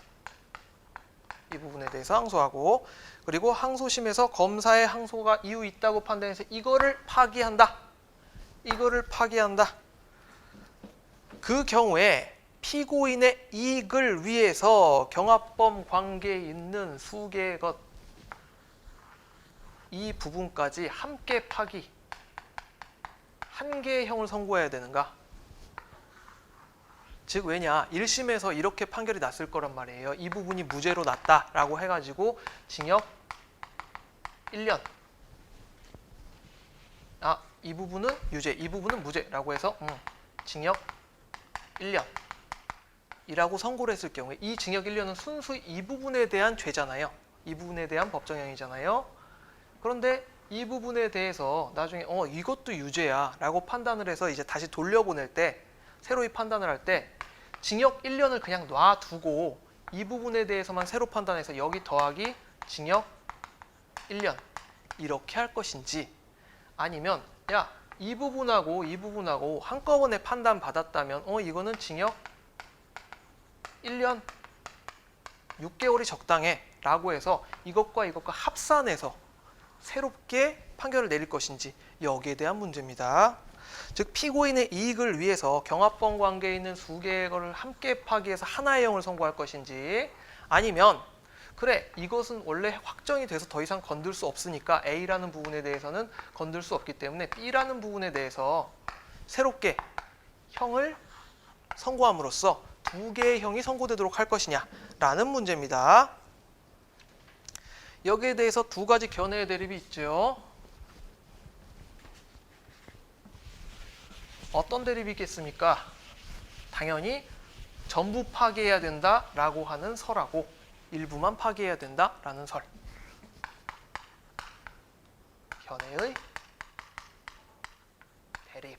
S1: 이 부분에 대해서 항소하고, 그리고 항소심에서 검사의 항소가 이유 있다고 판단해서 이거를 파기한다. 그 경우에 피고인의 이익을 위해서 경합범 관계에 있는 수개의 것, 이 부분까지 함께 파기, 한 개의 형을 선고해야 되는가? 즉 왜냐, 1심에서 이렇게 판결이 났을 거란 말이에요. 이 부분이 무죄로 났다라고 해가지고 징역 1년, 이 부분은 유죄, 이 부분은 무죄라고 해서 징역 1년 이라고 선고를 했을 경우에 이 징역 1년은 순수 이 부분에 대한 죄잖아요. 이 부분에 대한 법정형이잖아요. 그런데 이 부분에 대해서 나중에 이것도 유죄야 라고 판단을 해서 이제 다시 돌려보낼 때, 새로이 판단을 할 때 징역 1년을 그냥 놔두고 이 부분에 대해서만 새로 판단해서 여기 더하기 징역 1년 이렇게 할 것인지, 아니면 이 부분하고 이 부분하고 한꺼번에 판단 받았다면 이거는 징역 1년 6개월이 적당해 라고 해서 이것과 이것과 합산해서 새롭게 판결을 내릴 것인지, 여기에 대한 문제입니다. 즉 피고인의 이익을 위해서 경합범 관계에 있는 두 개의 것을 함께 파기해서 하나의 형을 선고할 것인지, 아니면 그래 이것은 원래 확정이 돼서 더 이상 건들 수 없으니까 A라는 부분에 대해서는 건들 수 없기 때문에 B라는 부분에 대해서 새롭게 형을 선고함으로써 두 개의 형이 선고되도록 할 것이냐 라는 문제입니다. 여기에 대해서 두 가지 견해의 대립이 있죠. 어떤 대립이 있겠습니까? 당연히 전부 파기해야 된다라고 하는 설하고 일부만 파기해야 된다라는 설. 견해의 대립.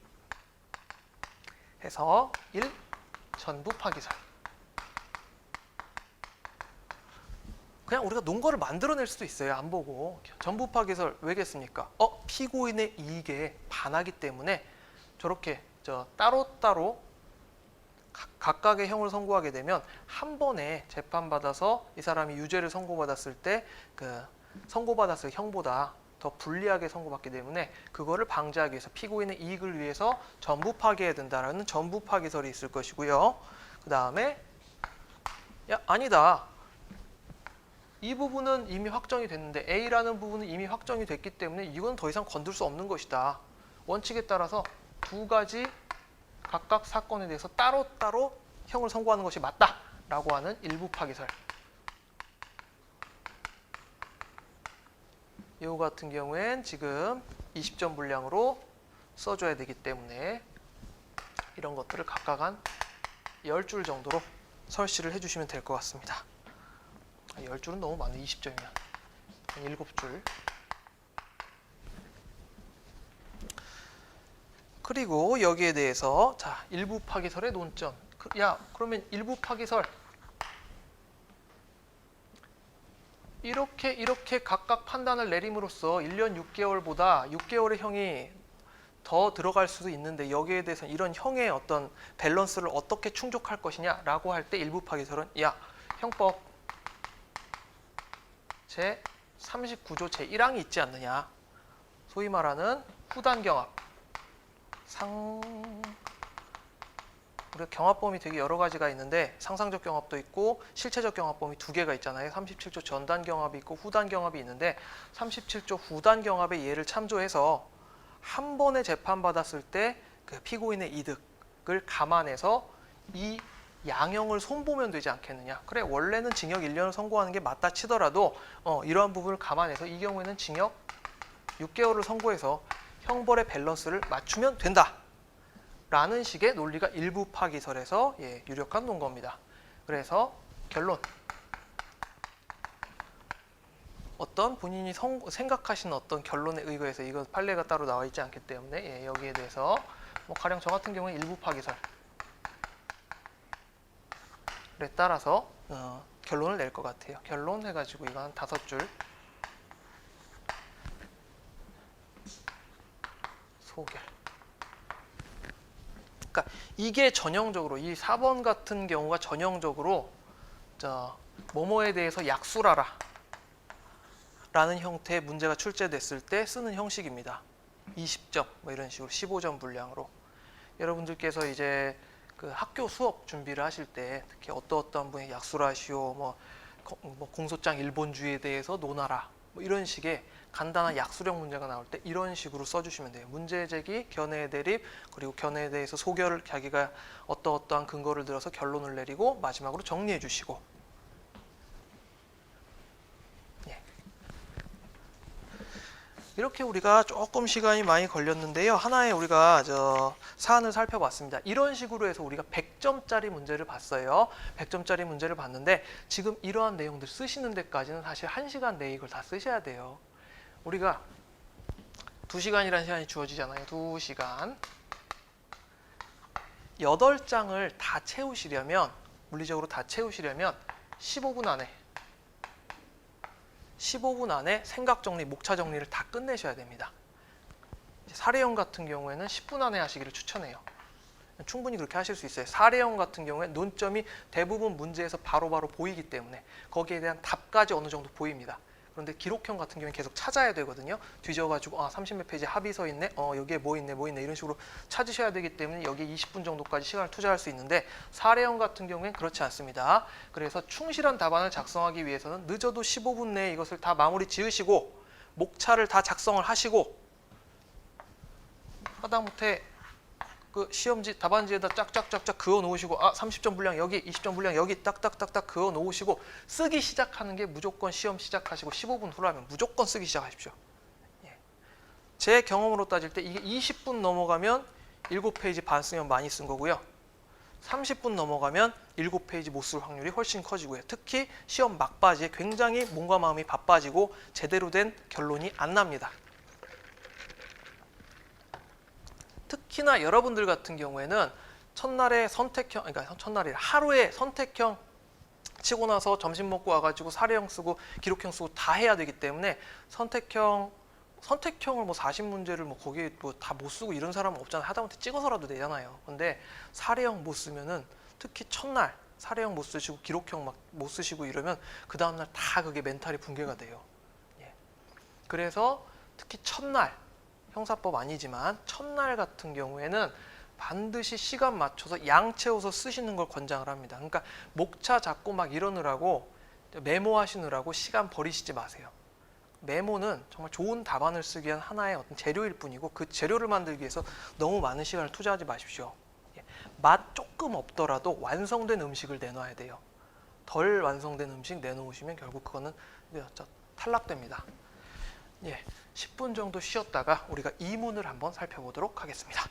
S1: 해서 1. 전부 파기설. 그냥 우리가 논거를 만들어낼 수도 있어요. 안 보고. 전부 파기설 왜겠습니까? 피고인의 이익에 반하기 때문에 저렇게 따로따로 각각의 형을 선고하게 되면 한 번에 재판받아서 이 사람이 유죄를 선고받았을 때 선고받았을 형보다 더 불리하게 선고받기 때문에 그거를 방지하기 위해서 피고인의 이익을 위해서 전부 파기해야 된다라는 전부 파기설이 있을 것이고요. 그 다음에 아니다. 이 부분은 이미 확정이 됐는데 A라는 부분은 이미 확정이 됐기 때문에 이건 더 이상 건들 수 없는 것이다. 원칙에 따라서 두 가지 각각 사건에 대해서 따로따로 형을 선고하는 것이 맞다라고 하는 일부 파기설. 이거 같은 경우엔 지금 20점 분량으로 써줘야 되기 때문에 이런 것들을 각각 한 10줄 정도로 설시를 해주시면 될 것 같습니다. 10줄은 너무 많네. 20점이면 한 7줄. 그리고 여기에 대해서 일부 파기설의 논점. 그러면 일부 파기설 이렇게 각각 판단을 내림으로써 1년 6개월보다 6개월의 형이 더 들어갈 수도 있는데 여기에 대해서 이런 형의 어떤 밸런스를 어떻게 충족할 것이냐라고 할 때 일부 파기설은 형법 제 39조 제1항이 있지 않느냐. 소위 말하는 후단경합. 우리가 경합범위 되게 여러 가지가 있는데 상상적 경합도 있고 실체적 경합범위 두 개가 있잖아요. 37조 전단 경합이 있고 후단 경합이 있는데 37조 후단 경합의 예를 참조해서 한 번에 재판받았을 때 그 피고인의 이득, 감안해서 이 양형을 손보면 되지 않겠느냐. 그래, 원래는 징역 1년을 선고하는 게 맞다 치더라도 이러한 부분을 감안해서 이 경우에는 징역 6개월을 선고해서 형벌의 밸런스를 맞추면 된다 라는 식의 논리가 일부 파기설에서 유력한 논거입니다. 그래서 결론, 어떤 본인이 생각하시는 어떤 결론에 의거해서 이거 판례가 따로 나와 있지 않기 때문에 여기에 대해서 가령 저 같은 경우는 일부 파기설에 따라서 결론을 낼 것 같아요. 결론 해가지고 이거 한 5줄 소결. 그러니까 이게 전형적으로 이 4번 같은 경우가 전형적으로 뭐뭐에 대해서 약술하라 라는 형태의 문제가 출제됐을 때 쓰는 형식입니다. 20점 뭐 이런 식으로 15점 분량으로 여러분들께서 이제 그 학교 수업 준비를 하실 때 특히 어떠한 분이 약술하시오, 뭐 공소장 일본주의에 대해서 논하라 뭐 이런 식의 간단한 약술형 문제가 나올 때 이런 식으로 써주시면 돼요. 문제 제기, 견해 대립, 그리고 견해에 대해서 소결을 자기가 어떠한 근거를 들어서 결론을 내리고 마지막으로 정리해 주시고. 이렇게 우리가 조금 시간이 많이 걸렸는데요. 하나의 우리가 사안을 살펴봤습니다. 이런 식으로 해서 우리가 100점짜리 문제를 봤어요. 100점짜리 문제를 봤는데 지금 이러한 내용들 쓰시는 데까지는 사실 1시간 내에 이걸 다 쓰셔야 돼요. 우리가 2시간이라는 시간이 주어지잖아요. 2시간. 8장을 다 채우시려면, 물리적으로 다 채우시려면 15분 안에 생각 정리, 목차 정리를 다 끝내셔야 됩니다. 사례형 같은 경우에는 10분 안에 하시기를 추천해요. 충분히 그렇게 하실 수 있어요. 사례형 같은 경우에 논점이 대부분 문제에서 바로바로 보이기 때문에 거기에 대한 답까지 어느 정도 보입니다. 그런데 기록형 같은 경우는 계속 찾아야 되거든요. 뒤져가지고 30몇 페이지 합의서 있네, 여기에 뭐 있네 이런 식으로 찾으셔야 되기 때문에 여기에 20분 정도까지 시간을 투자할 수 있는데 사례형 같은 경우엔 그렇지 않습니다. 그래서 충실한 답안을 작성하기 위해서는 늦어도 15분 내에 이것을 다 마무리 지으시고 목차를 다 작성을 하시고 하다못해 그 시험지 답안지에다 짝짝짝짝 그어 놓으시고 30점 분량 여기, 20점 분량 여기 딱딱딱딱 그어 놓으시고 쓰기 시작하는 게 무조건 시험 시작하시고 15분 후라면 무조건 쓰기 시작하십시오. 제 경험으로 따질 때 이게 20분 넘어가면 7페이지 반 쓰면 많이 쓴 거고요. 30분 넘어가면 7페이지 못 쓸 확률이 훨씬 커지고요. 특히 시험 막바지에 굉장히 몸과 마음이 바빠지고 제대로 된 결론이 안 납니다. 특히나 여러분들 같은 경우에는 첫날에 선택형, 그러니까 첫날에 하루에 선택형 치고 나서 점심 먹고 와가지고 사례형 쓰고 기록형 쓰고 다 해야 되기 때문에 선택형을 뭐 40문제를 뭐 거기에 뭐 다 못 쓰고 이런 사람은 없잖아요. 하다못해 찍어서라도 되잖아요. 근데 사례형 못 쓰면은 특히 첫날 사례형 못 쓰시고 기록형 막 못 쓰시고 이러면 그 다음날 다 그게 멘탈이 붕괴가 돼요. 그래서 특히 첫날 형사법 아니지만 첫날 같은 경우에는 반드시 시간 맞춰서 양 채워서 쓰시는 걸 권장을 합니다. 그러니까 목차 잡고 막 이러느라고 메모하시느라고 시간 버리시지 마세요. 메모는 정말 좋은 답안을 쓰기 위한 하나의 어떤 재료일 뿐이고 그 재료를 만들기 위해서 너무 많은 시간을 투자하지 마십시오. 맛 조금 없더라도 완성된 음식을 내놔야 돼요. 덜 완성된 음식 내놓으시면 결국 그거는 탈락됩니다. 10분 정도 쉬었다가 우리가 이문을 한번 살펴보도록 하겠습니다.